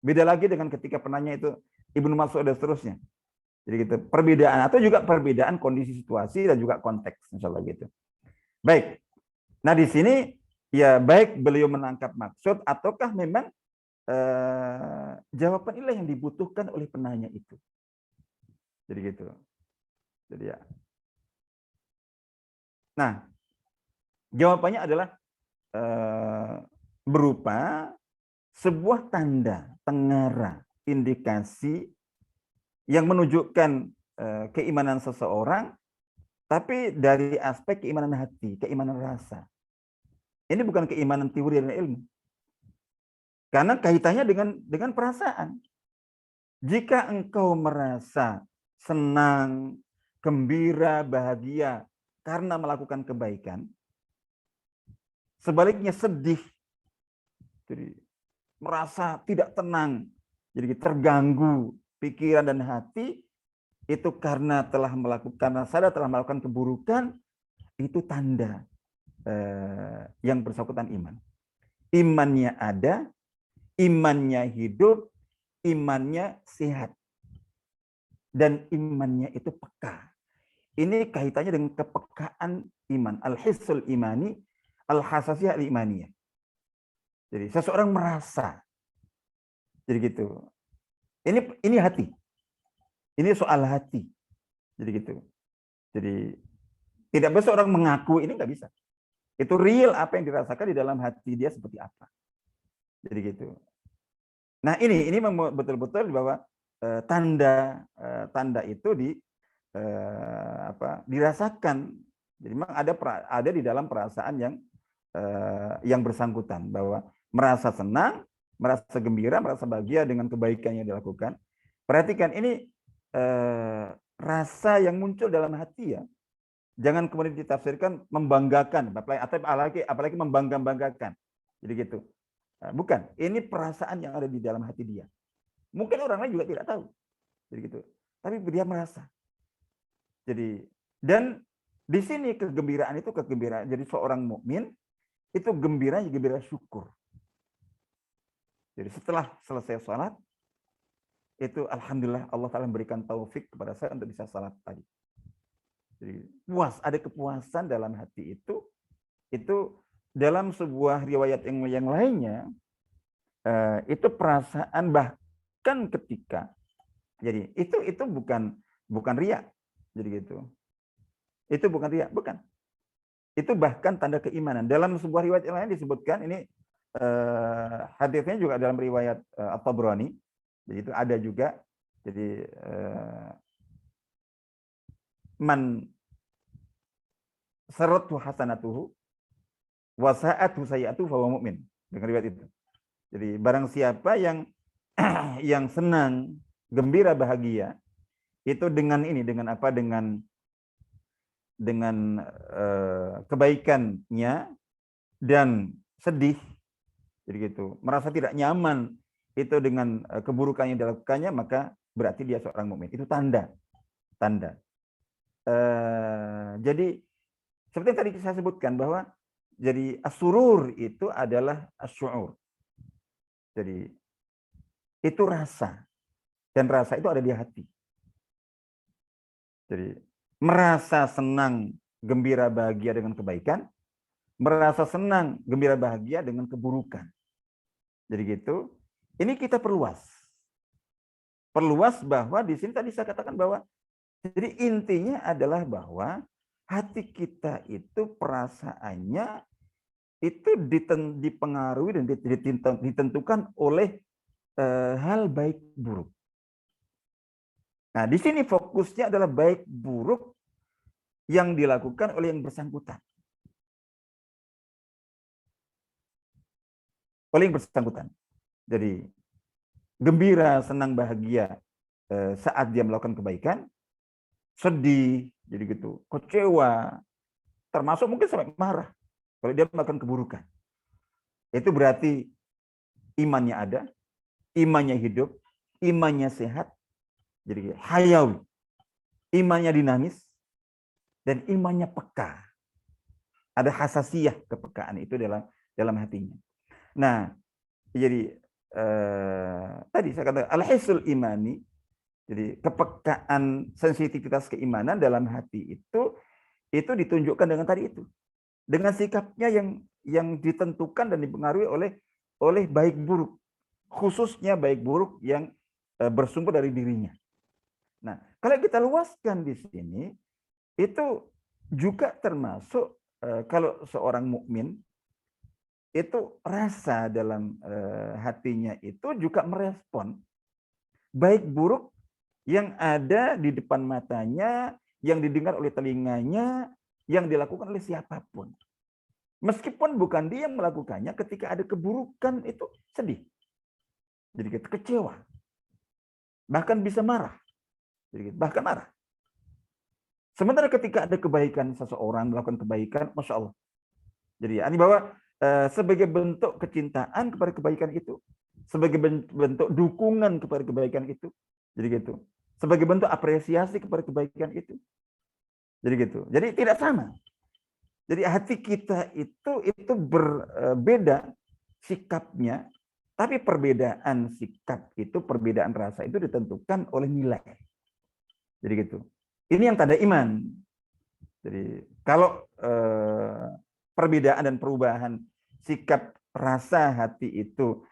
Beda lagi dengan ketika penanya itu Ibnu Mas'ud dan seterusnya. Jadi gitu, perbedaan atau juga perbedaan kondisi situasi dan juga konteks, insyaallah gitu. Baik. Nah, di sini ya baik beliau menangkap maksud ataukah memang jawaban inilah yang dibutuhkan oleh penanya itu. Jadi gitu. Jadi ya. Nah, jawabannya adalah berupa sebuah tanda, tengara, indikasi yang menunjukkan keimanan seseorang, tapi dari aspek keimanan hati, keimanan rasa. Ini bukan keimanan teori dan ilmu. Karena kaitannya dengan perasaan. Jika engkau merasa senang, gembira, bahagia karena melakukan kebaikan, sebaliknya sedih, jadi merasa tidak tenang, jadi terganggu pikiran dan hati, itu karena sadar telah melakukan keburukan, itu tanda yang bersangkutan iman. Imannya ada, imannya hidup, imannya sehat, dan imannya itu peka. Ini kaitannya dengan kepekaan iman, al-hissul imani, al-hasasiyah al-imaniyah. Jadi seseorang merasa, jadi gitu. Ini hati. Ini soal hati. Jadi gitu. Jadi tidak bisa orang mengaku, ini nggak bisa. Itu real apa yang dirasakan di dalam hati dia seperti apa. Jadi gitu. Nah, ini betul-betul bahwa tanda itu dirasakan. Jadi memang ada di dalam perasaan yang bersangkutan, bahwa merasa senang, merasa gembira, merasa bahagia dengan kebaikan yang dilakukan. Perhatikan ini rasa yang muncul dalam hati ya. Jangan kemudian ditafsirkan membanggakan, apalagi membangga-banggakan. Jadi gitu. Bukan, ini perasaan yang ada di dalam hati dia. Mungkin orang lain juga tidak tahu. Jadi gitu. Tapi dia merasa. Jadi, dan di sini kegembiraan itu kegembiraan. Jadi seorang mukmin itu gembira syukur. Jadi setelah selesai sholat, itu alhamdulillah Allah Ta'ala memberikan taufik kepada saya untuk bisa sholat tadi. Jadi puas, ada kepuasan dalam hati itu dalam sebuah riwayat yang lainnya, itu perasaan bahkan ketika Jadi itu bukan riya. Jadi gitu. Itu bukan riya, bukan. Itu bahkan tanda keimanan. Dalam sebuah riwayat yang lain disebutkan ini hadisnya juga dalam riwayat At-Tabrani. Jadi itu ada juga. Jadi man saratu hasanatuhu wa sa'atu sayi'atuhu fa huwa mu'min. Dengan riwayat itu. Jadi barang siapa yang yang senang, gembira, bahagia itu dengan ini, dengan apa? Dengan kebaikannya dan sedih, jadi gitu, merasa tidak nyaman itu dengan keburukan yang dilakukannya, maka berarti dia seorang mukmin. Itu tanda. Jadi seperti yang tadi saya sebutkan bahwa jadi as-surur itu adalah as-syu'ur. Jadi itu rasa, dan rasa itu ada di hati. Jadi merasa senang, gembira, bahagia dengan kebaikan, merasa senang, gembira, bahagia dengan keburukan. Jadi gitu. Ini kita perluas. Perluas bahwa di sini tadi saya katakan bahwa jadi intinya adalah bahwa hati kita itu perasaannya itu dipengaruhi dan ditentukan oleh hal baik buruk. Nah, di sini fokusnya adalah baik buruk yang dilakukan oleh yang bersangkutan. Oleh yang bersangkutan. Jadi gembira, senang, bahagia saat dia melakukan kebaikan, sedih, jadi gitu, kecewa, termasuk mungkin sampai marah kalau dia melakukan keburukan. Itu berarti imannya ada, imannya hidup, imannya sehat, jadi hayawi, imannya dinamis, dan imannya peka. Ada hasasiyah, kepekaan itu dalam hatinya. Nah, jadi tadi saya katakan al-hisul imani, jadi kepekaan, sensitivitas keimanan dalam hati itu ditunjukkan dengan tadi itu, dengan sikapnya yang ditentukan dan dipengaruhi oleh baik buruk, khususnya baik buruk yang bersumber dari dirinya. Nah, kalau kita luaskan di sini, itu juga termasuk kalau seorang mukmin itu rasa dalam hatinya itu juga merespon baik buruk yang ada di depan matanya, yang didengar oleh telinganya, yang dilakukan oleh siapapun. Meskipun bukan dia yang melakukannya, ketika ada keburukan itu sedih. Jadi kita kecewa. Bahkan bisa marah. Jadi bahkan marah. Sementara ketika ada kebaikan, seseorang melakukan kebaikan, Masya Allah. Jadi ini bahwa sebagai bentuk kecintaan kepada kebaikan itu, sebagai bentuk dukungan kepada kebaikan itu, jadi gitu. Sebagai bentuk apresiasi kepada kebaikan itu. Jadi gitu. Jadi tidak sama. Jadi hati kita itu berbeda sikapnya, tapi perbedaan sikap itu, perbedaan rasa itu ditentukan oleh nilai. Jadi gitu. Ini yang tanda iman. Jadi kalau perbedaan dan perubahan sikap rasa hati itu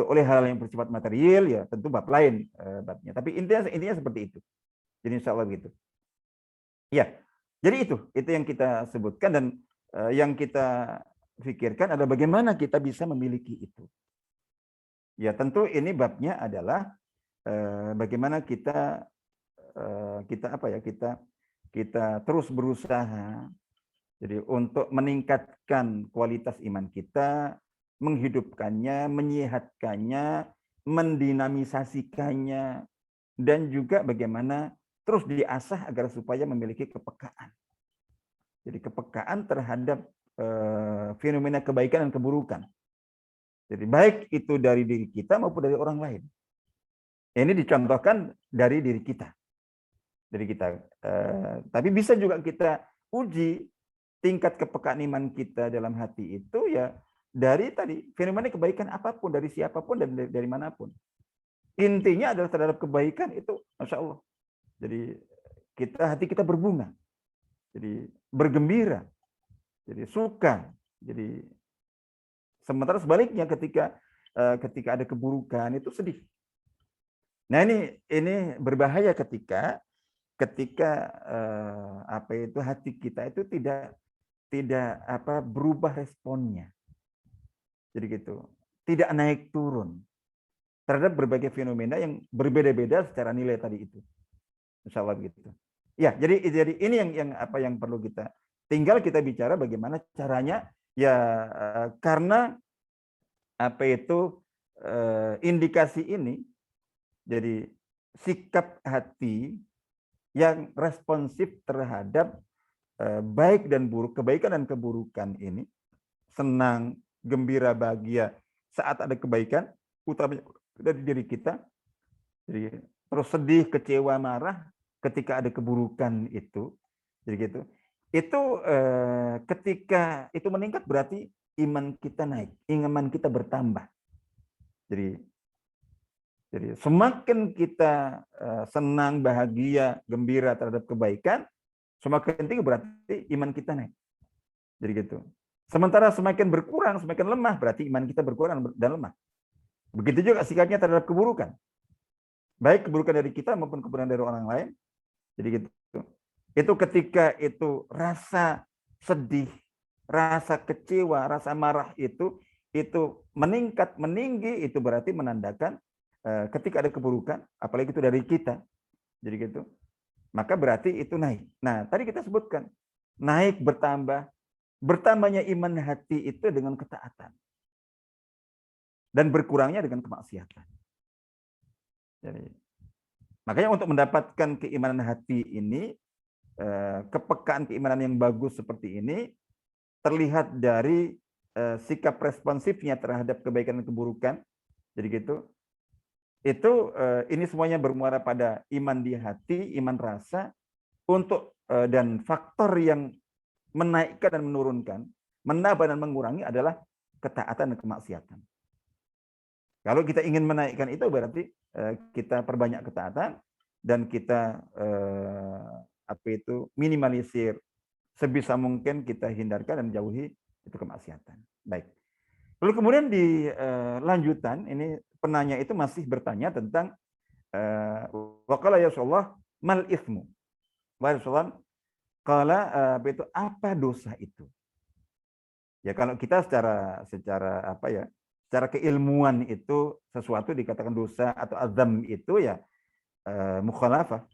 oleh hal yang bersifat material, ya tentu bab lain babnya. Tapi intinya seperti itu. Jadi insya Allah gitu. Ya, jadi itu yang kita sebutkan, dan yang kita pikirkan adalah bagaimana kita bisa memiliki itu. Ya tentu ini babnya adalah bagaimana kita terus berusaha jadi untuk meningkatkan kualitas iman kita, menghidupkannya, menyehatkannya, mendinamisasikannya, dan juga bagaimana terus diasah agar supaya memiliki kepekaan. Jadi kepekaan terhadap fenomena kebaikan dan keburukan. Jadi baik itu dari diri kita maupun dari orang lain. Ini dicontohkan dari diri kita. Tapi bisa juga kita uji tingkat kepekaan iman kita dalam hati itu ya dari tadi fenomena kebaikan apapun, dari siapapun dan dari manapun. Intinya adalah terhadap kebaikan itu, Masya Allah. Jadi hati kita berbunga, jadi bergembira, jadi suka. Jadi sementara sebaliknya ketika ada keburukan itu sedih. Nah, ini berbahaya ketika hati kita itu tidak berubah responnya. Jadi gitu. Tidak naik turun terhadap berbagai fenomena yang berbeda-beda secara nilai tadi itu. Insya Allah begitu. Ya, jadi ini yang perlu kita. Tinggal kita bicara bagaimana caranya ya, karena indikasi ini, jadi sikap hati yang responsif terhadap baik dan buruk, kebaikan dan keburukan ini, senang, gembira, bahagia saat ada kebaikan, utamanya dari diri kita, jadi terus sedih, kecewa, marah ketika ada keburukan itu, jadi gitu. Itu ketika itu meningkat berarti iman kita naik, iman kita bertambah. Jadi semakin kita senang, bahagia, gembira terhadap kebaikan, semakin tinggi berarti iman kita naik. Jadi gitu. Sementara semakin berkurang, semakin lemah, berarti iman kita berkurang dan lemah. Begitu juga sikapnya terhadap keburukan. Baik keburukan dari kita maupun keburukan dari orang lain. Jadi gitu. Itu ketika itu rasa sedih, rasa kecewa, rasa marah itu meningkat, meninggi, itu berarti menandakan ketika ada keburukan, apalagi itu dari kita, jadi gitu, maka berarti itu naik. Nah, tadi kita sebutkan naik, bertambah, bertambahnya iman hati itu dengan ketaatan dan berkurangnya dengan kemaksiatan. Jadi, makanya untuk mendapatkan keimanan hati ini, kepekaan keimanan yang bagus seperti ini terlihat dari sikap responsifnya terhadap kebaikan dan keburukan, jadi gitu. Itu ini semuanya bermuara pada iman di hati, iman rasa, untuk dan faktor yang menaikkan dan menurunkan, menambah dan mengurangi adalah ketaatan dan kemaksiatan. Kalau kita ingin menaikkan itu berarti kita perbanyak ketaatan dan kita minimalisir, sebisa mungkin kita hindarkan dan jauhi itu kemaksiatan. Baik. Lalu kemudian di lanjutan ini penanya itu masih bertanya tentang waqala ya Rasulullah mal ithmu. Wa Rasulullah qala itu apa dosa itu? Ya kalau kita secara secara keilmuan itu sesuatu dikatakan dosa atau azam itu ya mukhalafah.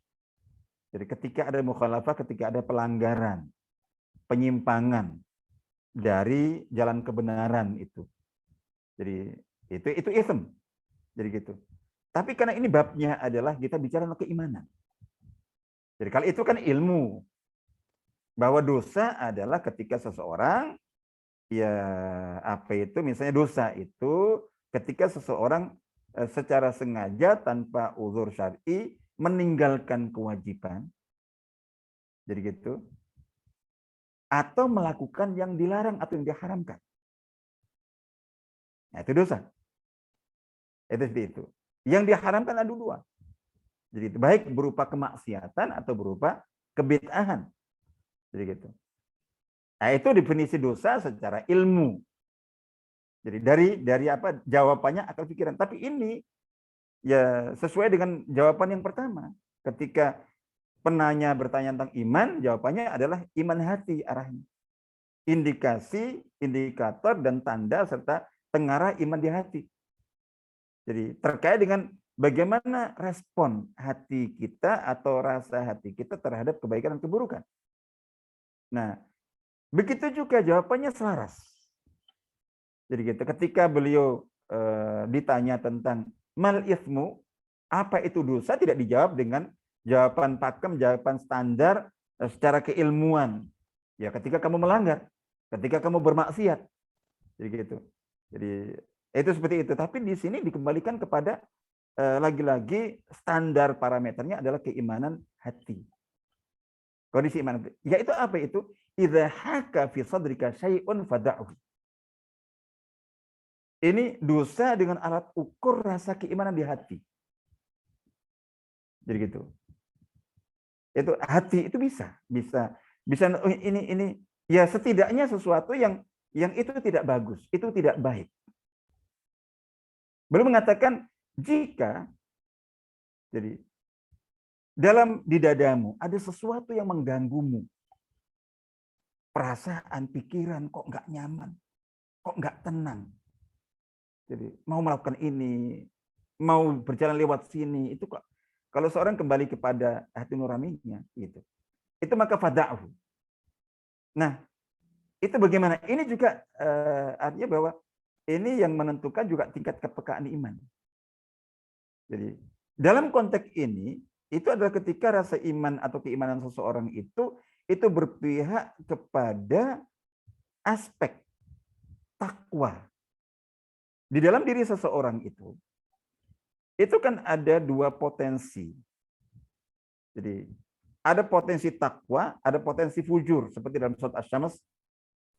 Jadi ketika ada mukhalafah, ketika ada pelanggaran, penyimpangan dari jalan kebenaran itu. Jadi itu ism. Jadi gitu. Tapi karena ini babnya adalah kita bicara tentang keimanan. Jadi kalau itu kan ilmu, bahwa dosa adalah ketika seseorang misalnya dosa itu ketika seseorang secara sengaja tanpa uzur syar'i meninggalkan kewajiban. Jadi gitu. Atau melakukan yang dilarang atau yang diharamkan. Nah, itu dosa. Itu seperti itu. Yang diharamkan ada dua. Jadi baik berupa kemaksiatan atau berupa kebid'ahan. Jadi gitu. Nah, itu definisi dosa secara ilmu. Jadi dari apa jawabannya akal pikiran. Tapi ini ya sesuai dengan jawaban yang pertama. Ketika penanya bertanya tentang iman, jawabannya adalah iman hati arahnya. Indikasi, indikator dan tanda serta tengarah iman di hati. Jadi terkait dengan bagaimana respon hati kita atau rasa hati kita terhadap kebaikan dan keburukan. Nah, begitu juga jawabannya selaras. Jadi gitu, ketika beliau ditanya tentang mal ithmu, apa itu dosa, tidak dijawab dengan jawaban pakem, jawaban standar secara keilmuan. Ya, ketika kamu melanggar, ketika kamu bermaksiat. Jadi gitu. Jadi itu seperti itu. Tapi di sini dikembalikan kepada lagi-lagi standar parameternya adalah keimanan hati. Kondisi iman hati. Yaitu apa itu? Idza haka fi sadrika syai'un fada'hu. Ini dosa dengan alat ukur rasa keimanan di hati. Jadi gitu. Itu hati itu bisa ini ya setidaknya sesuatu yang itu tidak bagus, itu tidak baik. Belum mengatakan jika Jadi dalam di dadamu ada sesuatu yang mengganggumu. Perasaan, pikiran kok nggak nyaman, kok nggak tenang. Jadi mau melakukan ini, mau berjalan lewat sini, itu kok kalau seorang kembali kepada hati nuraninya, gitu. Itu maka fada'hu. Nah, itu bagaimana? Ini juga artinya bahwa ini yang menentukan juga tingkat kepekaan iman. Jadi dalam konteks ini itu adalah ketika rasa iman atau keimanan seseorang itu berpihak kepada aspek takwa. Di dalam diri seseorang itu kan ada dua potensi. Jadi ada potensi takwa, ada potensi fujur seperti dalam surat Asy-Syams,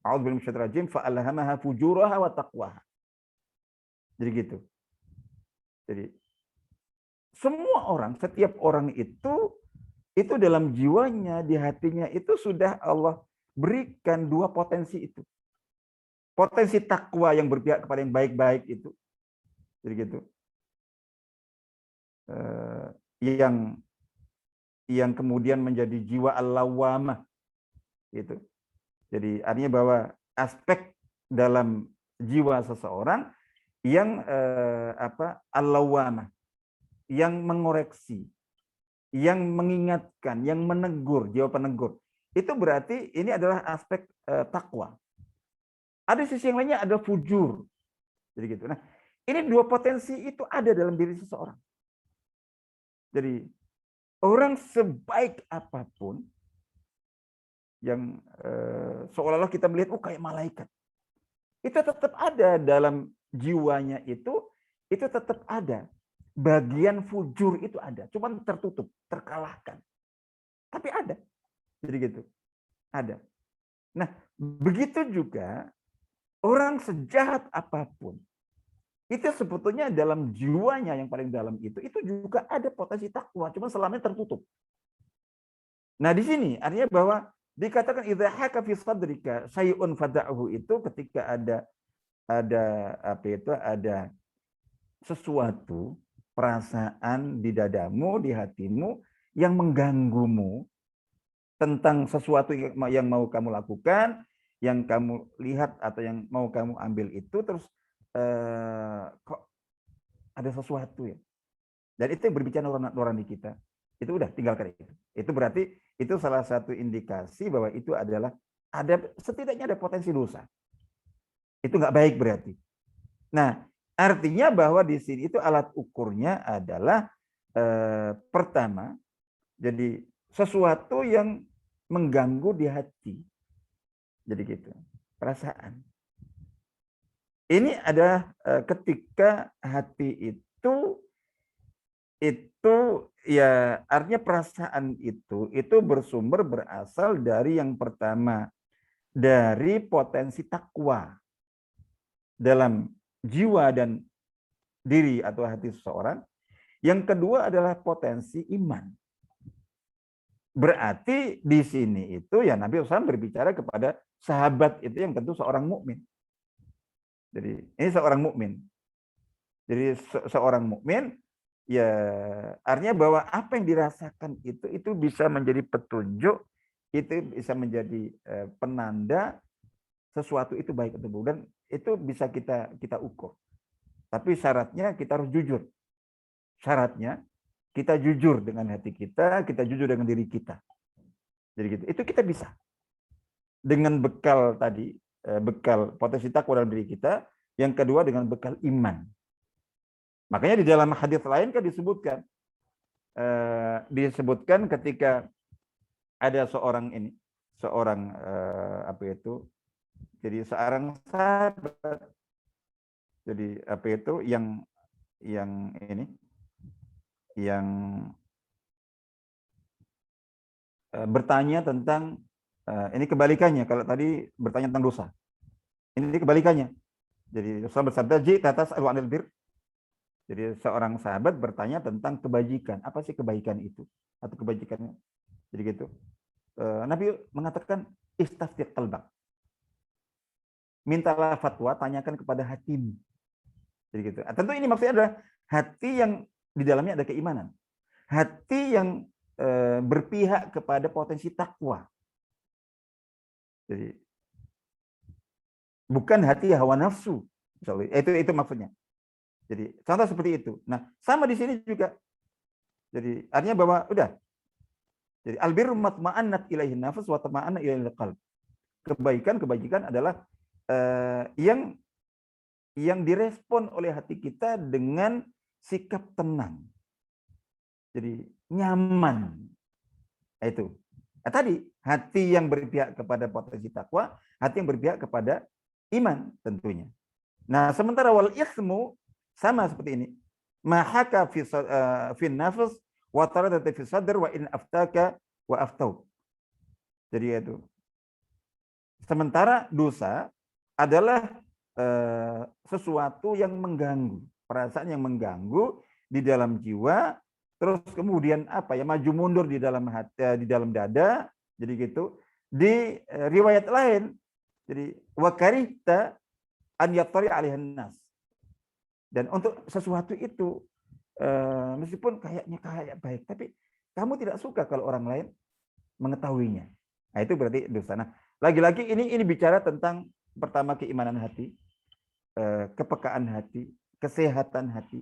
a'udzubillahi minasyaitonir rajim, fa'alhamaha fujuraha wa taqwaha. Jadi gitu. Jadi semua orang, setiap orang itu dalam jiwanya, di hatinya itu sudah Allah berikan dua potensi itu. Potensi takwa yang berpihak kepada yang baik-baik itu. Jadi gitu. Yang kemudian menjadi jiwa al-lawamah gitu. Jadi artinya bahwa aspek dalam jiwa seseorang yang al-lawamah, yang mengoreksi, yang mengingatkan, yang menegur, jiwa penegur. Itu berarti ini adalah aspek takwa. Ada sisi yang lainnya ada fujur. Jadi gitu. Nah, ini dua potensi itu ada dalam diri seseorang. Jadi orang sebaik apapun yang seolah-olah kita melihat kayak malaikat. Itu tetap ada dalam jiwanya itu tetap ada. Bagian fujur itu ada, cuman tertutup, terkalahkan. Tapi ada. Jadi gitu. Ada. Nah, begitu juga orang sejahat apapun itu sebetulnya dalam jiwanya yang paling dalam itu juga ada potensi takwa, cuma selamanya tertutup. Nah, di sini artinya bahwa dikatakan idza haka fi sadrika syai'un fada'hu itu ketika ada sesuatu perasaan di dadamu, di hatimu yang mengganggumu tentang sesuatu yang mau kamu lakukan, yang kamu lihat atau yang mau kamu ambil itu terus kok ada sesuatu ya. Dan itu yang berbicara nurani kita. Itu udah tinggalkan itu. Itu berarti itu salah satu indikasi bahwa itu adalah setidaknya ada potensi dosa. Itu nggak baik berarti. Nah, artinya bahwa di sini itu alat ukurnya adalah pertama, jadi sesuatu yang mengganggu di hati. Jadi gitu, perasaan. Ini adalah ketika hati itu ya artinya perasaan itu bersumber berasal dari yang pertama dari potensi takwa dalam jiwa dan diri atau hati seseorang. Yang kedua adalah potensi iman. Berarti di sini itu ya Nabi SAW berbicara kepada sahabat itu yang tentu seorang mukmin. Jadi ini seorang mukmin. Jadi seorang mukmin ya artinya bahwa apa yang dirasakan itu bisa menjadi petunjuk, itu bisa menjadi penanda sesuatu itu baik atau buruk, dan itu bisa kita ukur. Tapi syaratnya kita harus jujur. Syaratnya kita jujur dengan hati kita jujur dengan diri kita. Jadi gitu. Itu kita bisa. Dengan bekal tadi, bekal potensi takwa dalam diri kita, yang kedua dengan bekal iman. Makanya di dalam hadis lain kan disebutkan ketika ada seorang jadi seorang sahabat, jadi yang bertanya tentang ini kebalikannya. Kalau tadi bertanya tentang dosa, ini kebalikannya. Jadi Rasul bersabda, "Ji'ta tas'alu 'anil bir." Jadi seorang sahabat bertanya tentang kebajikan. Apa sih kebaikan itu? Atau kebajikannya? Jadi gitu. Nabi mengatakan, "Istafti qalbak." Mintalah fatwa, tanyakan kepada hatimu. Jadi gitu. Tentu ini maksudnya adalah hati yang di dalamnya ada keimanan. hati yang berpihak kepada potensi takwa. Jadi bukan hati hawa nafsu. Itu maksudnya. Jadi contoh seperti itu. Nah, sama di sini juga. Jadi artinya bahwa udah. Jadi albirru matma'annat ilaihin nafs wa tama'anna ilaihil qalb. Kebajikan adalah yang direspon oleh hati kita dengan sikap tenang. Jadi nyaman. Itu. Nah, tadi hati yang berpihak kepada potensi takwa, hati yang berpihak kepada iman tentunya. Nah, sementara wal ismu sama seperti ini. Mahaka fi nafs wa taradata fi sadr wa in aftaka wa aftau. Jadi itu. Sementara dosa adalah sesuatu yang mengganggu, perasaan yang mengganggu di dalam jiwa, terus kemudian apa ya, maju mundur di dalam hati, di dalam dada, jadi gitu. Di riwayat lain, jadi wa karihta an yattari 'alaihan nas. Dan untuk sesuatu itu meskipun kayaknya kayak baik, tapi kamu tidak suka kalau orang lain mengetahuinya. Nah, itu berarti dosa. Nah, lagi-lagi ini bicara tentang pertama keimanan hati, kepekaan hati, kesehatan hati,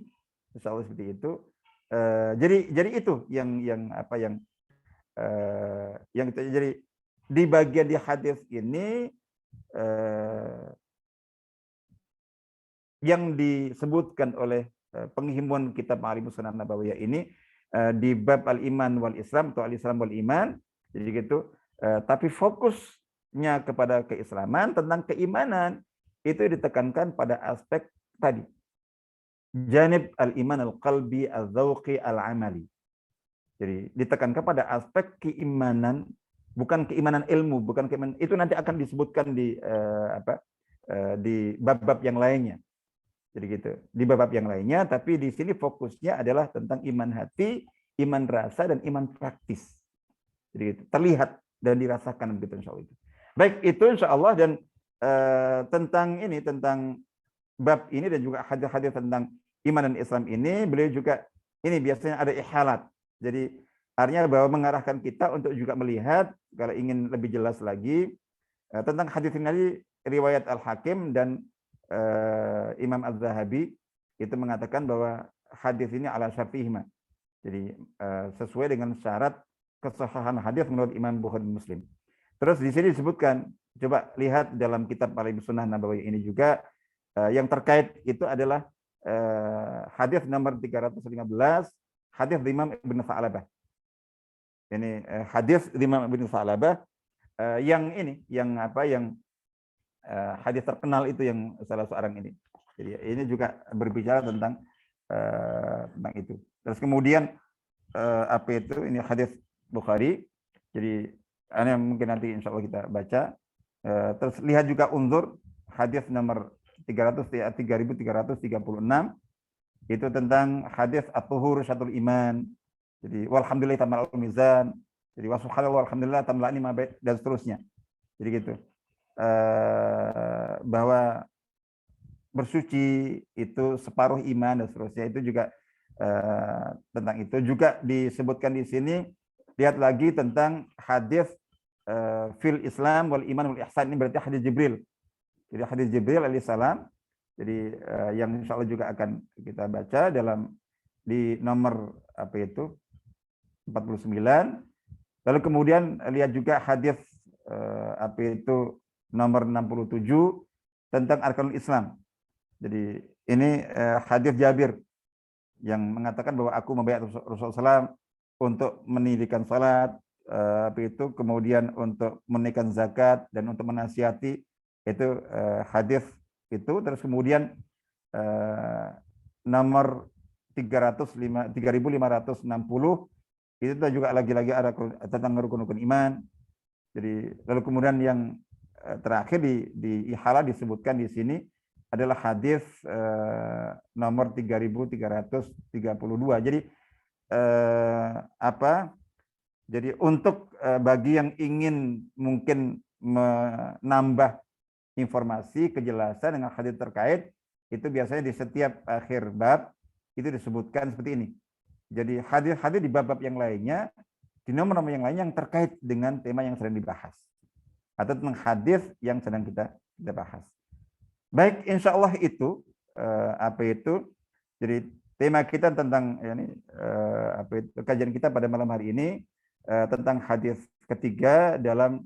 insya Allah seperti itu. Jadi itu yang jadi di bagian di hadis ini yang disebutkan oleh penghimpun kitab Ma'rifatus Sunan Nabawiyah ini di bab al-iman wal Islam atau al-Islam wal iman, jadi gitu. Tapi fokusnya kepada keislaman, tentang keimanan itu ditekankan pada aspek tadi, janib al-iman al-qalbi al-dzauqi al-amali. Jadi ditekankan pada aspek keimanan, bukan keimanan ilmu, bukan keimanan itu nanti akan disebutkan di di bab-bab yang lainnya. Jadi gitu, di bab yang lainnya, tapi di sini fokusnya adalah tentang iman hati, iman rasa, dan iman praktis. Jadi gitu, terlihat dan dirasakan begitu insya Allah. Baik, itu insya Allah. Dan tentang bab ini dan juga hadis-hadis tentang iman dan Islam ini, beliau juga ini biasanya ada ihalat. Jadi artinya bahwa mengarahkan kita untuk juga melihat kalau ingin lebih jelas lagi tentang hadis ini, riwayat Al-Hakim dan Imam Az-Zahabi itu mengatakan bahwa hadis ini ala syartihima. Jadi sesuai dengan syarat kesahihan hadis menurut Imam Bukhari Muslim. Terus di sini disebutkan, coba lihat dalam kitab Ma'rifatus Sunan Nabawiyah ini juga yang terkait itu adalah hadis nomor 315, hadis Imam Ibnu Sa'labah. Ini hadis Imam Ibnu Sa'labah yang ini, yang hadis terkenal itu, yang salah seorang ini. Jadi ini juga berbicara tentang itu. Terus kemudian ini hadis Bukhari. Jadi ini mungkin nanti insya Allah kita baca. Terus lihat juga unzur hadis nomor 3336 itu tentang hadis at-tuhur syatul iman. Jadi walhamdulillah tamal mizan. Jadi wa subhanallah walhamdulillah tamla'ni ma bait, dan seterusnya. Jadi gitu. Bahwa bersuci itu separuh iman dan seterusnya, itu juga tentang itu juga disebutkan di sini. Lihat lagi tentang hadis fil Islam wal iman wal ihsan, ini berarti hadis Jibril. Jadi hadis Jibril alaihissalam, jadi yang insya Allah juga akan kita baca dalam di nomor 49. Lalu kemudian lihat juga hadis nomor 67 tentang arkanul Islam. Jadi ini hadis Jabir yang mengatakan bahwa aku membayar Rasulullah SAW untuk mendirikan salat, kemudian untuk menunaikan zakat dan untuk menasihati, itu hadis itu. Terus kemudian nomor 3560 itu juga lagi-lagi ada tentang rukun-rukun iman. Jadi lalu kemudian yang terakhir di ihala disebutkan di sini adalah hadis nomor 3332. Jadi Jadi untuk bagi yang ingin mungkin menambah informasi, kejelasan dengan hadis terkait, itu biasanya di setiap akhir bab itu disebutkan seperti ini. Jadi hadir di bab-bab yang lainnya, di nomor-nomor yang lainnya yang terkait dengan tema yang sedang dibahas. Atau tentang hadis yang sedang kita bahas. Baik, insya Allah itu jadi tema kita tentang kajian kita pada malam hari ini tentang hadis ketiga dalam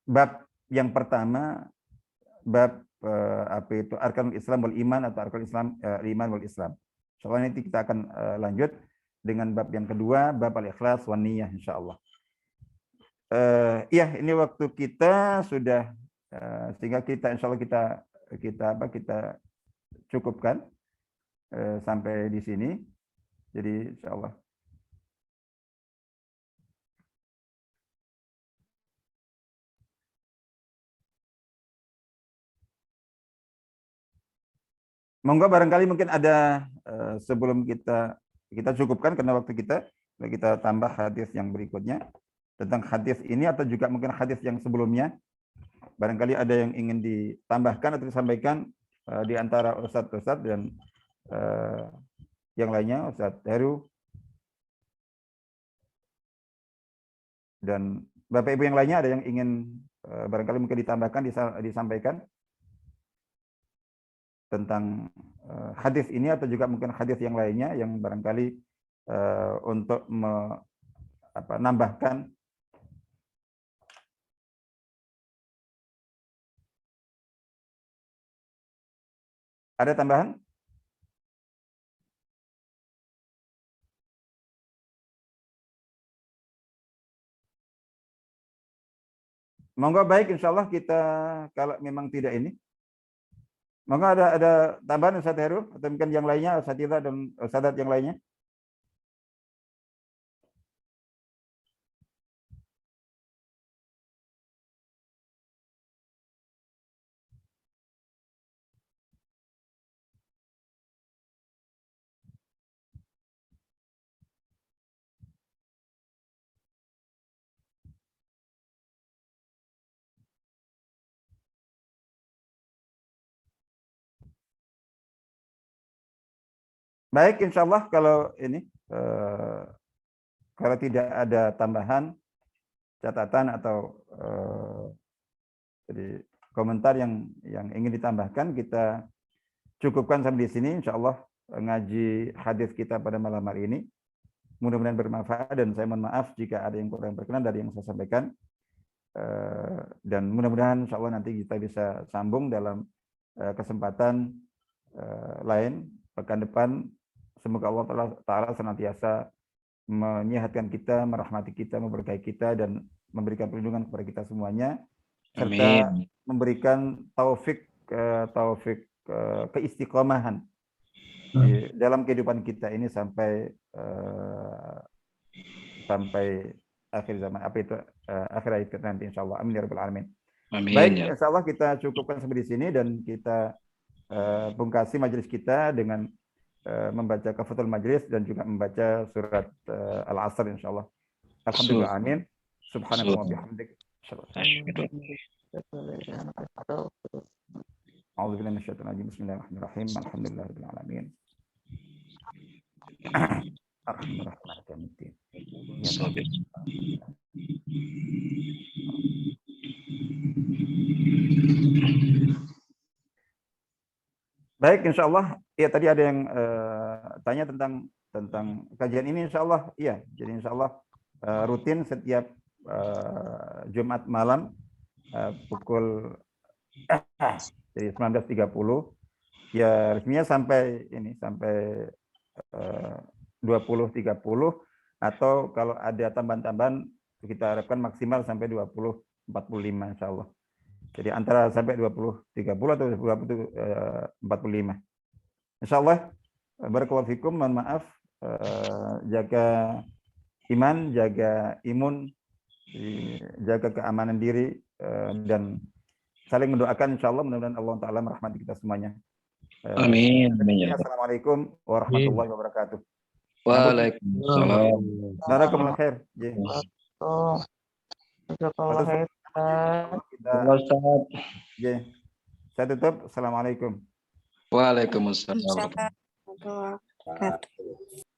bab yang pertama, bab arkanul Islam wal iman atau arkanul Islam iman wal Islam. Insyaallah nanti kita akan lanjut dengan bab yang kedua, bab al-ikhlas wan niyah insyaallah. Iya, ini waktu kita sudah sehingga kita insyaallah kita cukupkan sampai di sini. Jadi insyaallah monggo barangkali mungkin ada sebelum kita cukupkan karena waktu kita tambah hadis yang berikutnya tentang hadis ini atau juga mungkin hadis yang sebelumnya. Barangkali ada yang ingin ditambahkan atau disampaikan di antara Ustadz dan yang lainnya, Ustadz Heru dan Bapak Ibu yang lainnya, ada yang ingin barangkali mungkin ditambahkan, disampaikan tentang hadis ini atau juga mungkin hadis yang lainnya yang barangkali untuk menambahkan. Ada tambahan? Monggo, baik, insya Allah kita kalau memang tidak ini. Monggo ada tambahan Ustadz Heru atau mungkin yang lainnya, Ustadz dan Ustadz yang lainnya. Baik, insya Allah kalau ini kalau tidak ada tambahan catatan atau jadi komentar yang ingin ditambahkan, kita cukupkan sampai di sini. Insya Allah ngaji hadis kita pada malam hari ini mudah-mudahan bermanfaat, dan saya mohon maaf jika ada yang kurang berkenan dari yang saya sampaikan, dan mudah-mudahan insya Allah nanti kita bisa sambung dalam kesempatan lain pekan depan. Semoga Allah Ta'ala senantiasa menyehatkan kita, merahmati kita, memberkahi kita, dan memberikan perlindungan kepada kita semuanya, serta memberikan taufik keistiqomahan di dalam kehidupan kita ini sampai akhir zaman, akhir hayat kita nanti insyaallah. Amin ya rabbal alamin. Baik, insyaallah kita cukupkan sampai di sini dan kita pungkasi majelis kita dengan membaca kafatul majlis dan juga membaca surat Al-Asr insyaallah. Alhamdulillah, amin. Subhanallah wa bihamdik. A'udzubillahi minasyaitonir rajim. Bismillahirrahmanirrahim. Alhamdulillahirabbil alamin. Arrahmanirrahim. Baik, insya Allah. Ya, tadi ada yang tanya tentang kajian ini. Insya Allah, iya. Jadi insya Allah rutin setiap Jumat malam pukul jadi 19.30. Ya, resminya sampai 20.30, atau kalau ada tambahan-tambahan kita harapkan maksimal sampai 20.45 insya Allah. Jadi antara sampai 20.30 atau 20.45. Insya Allah. Barakallahu fikum, mohon maaf, jaga iman, jaga imun, jaga keamanan diri, dan saling mendoakan insya Allah, mudah-mudahan Allah Ta'ala merahmati kita semuanya. Amin. Assalamualaikum warahmatullahi wabarakatuh. Waalaikumsalam. Barakallahu khair. Saya tutup. Assalamualaikum. Waalaikumsalam. warahmatullahi wabarakatuh.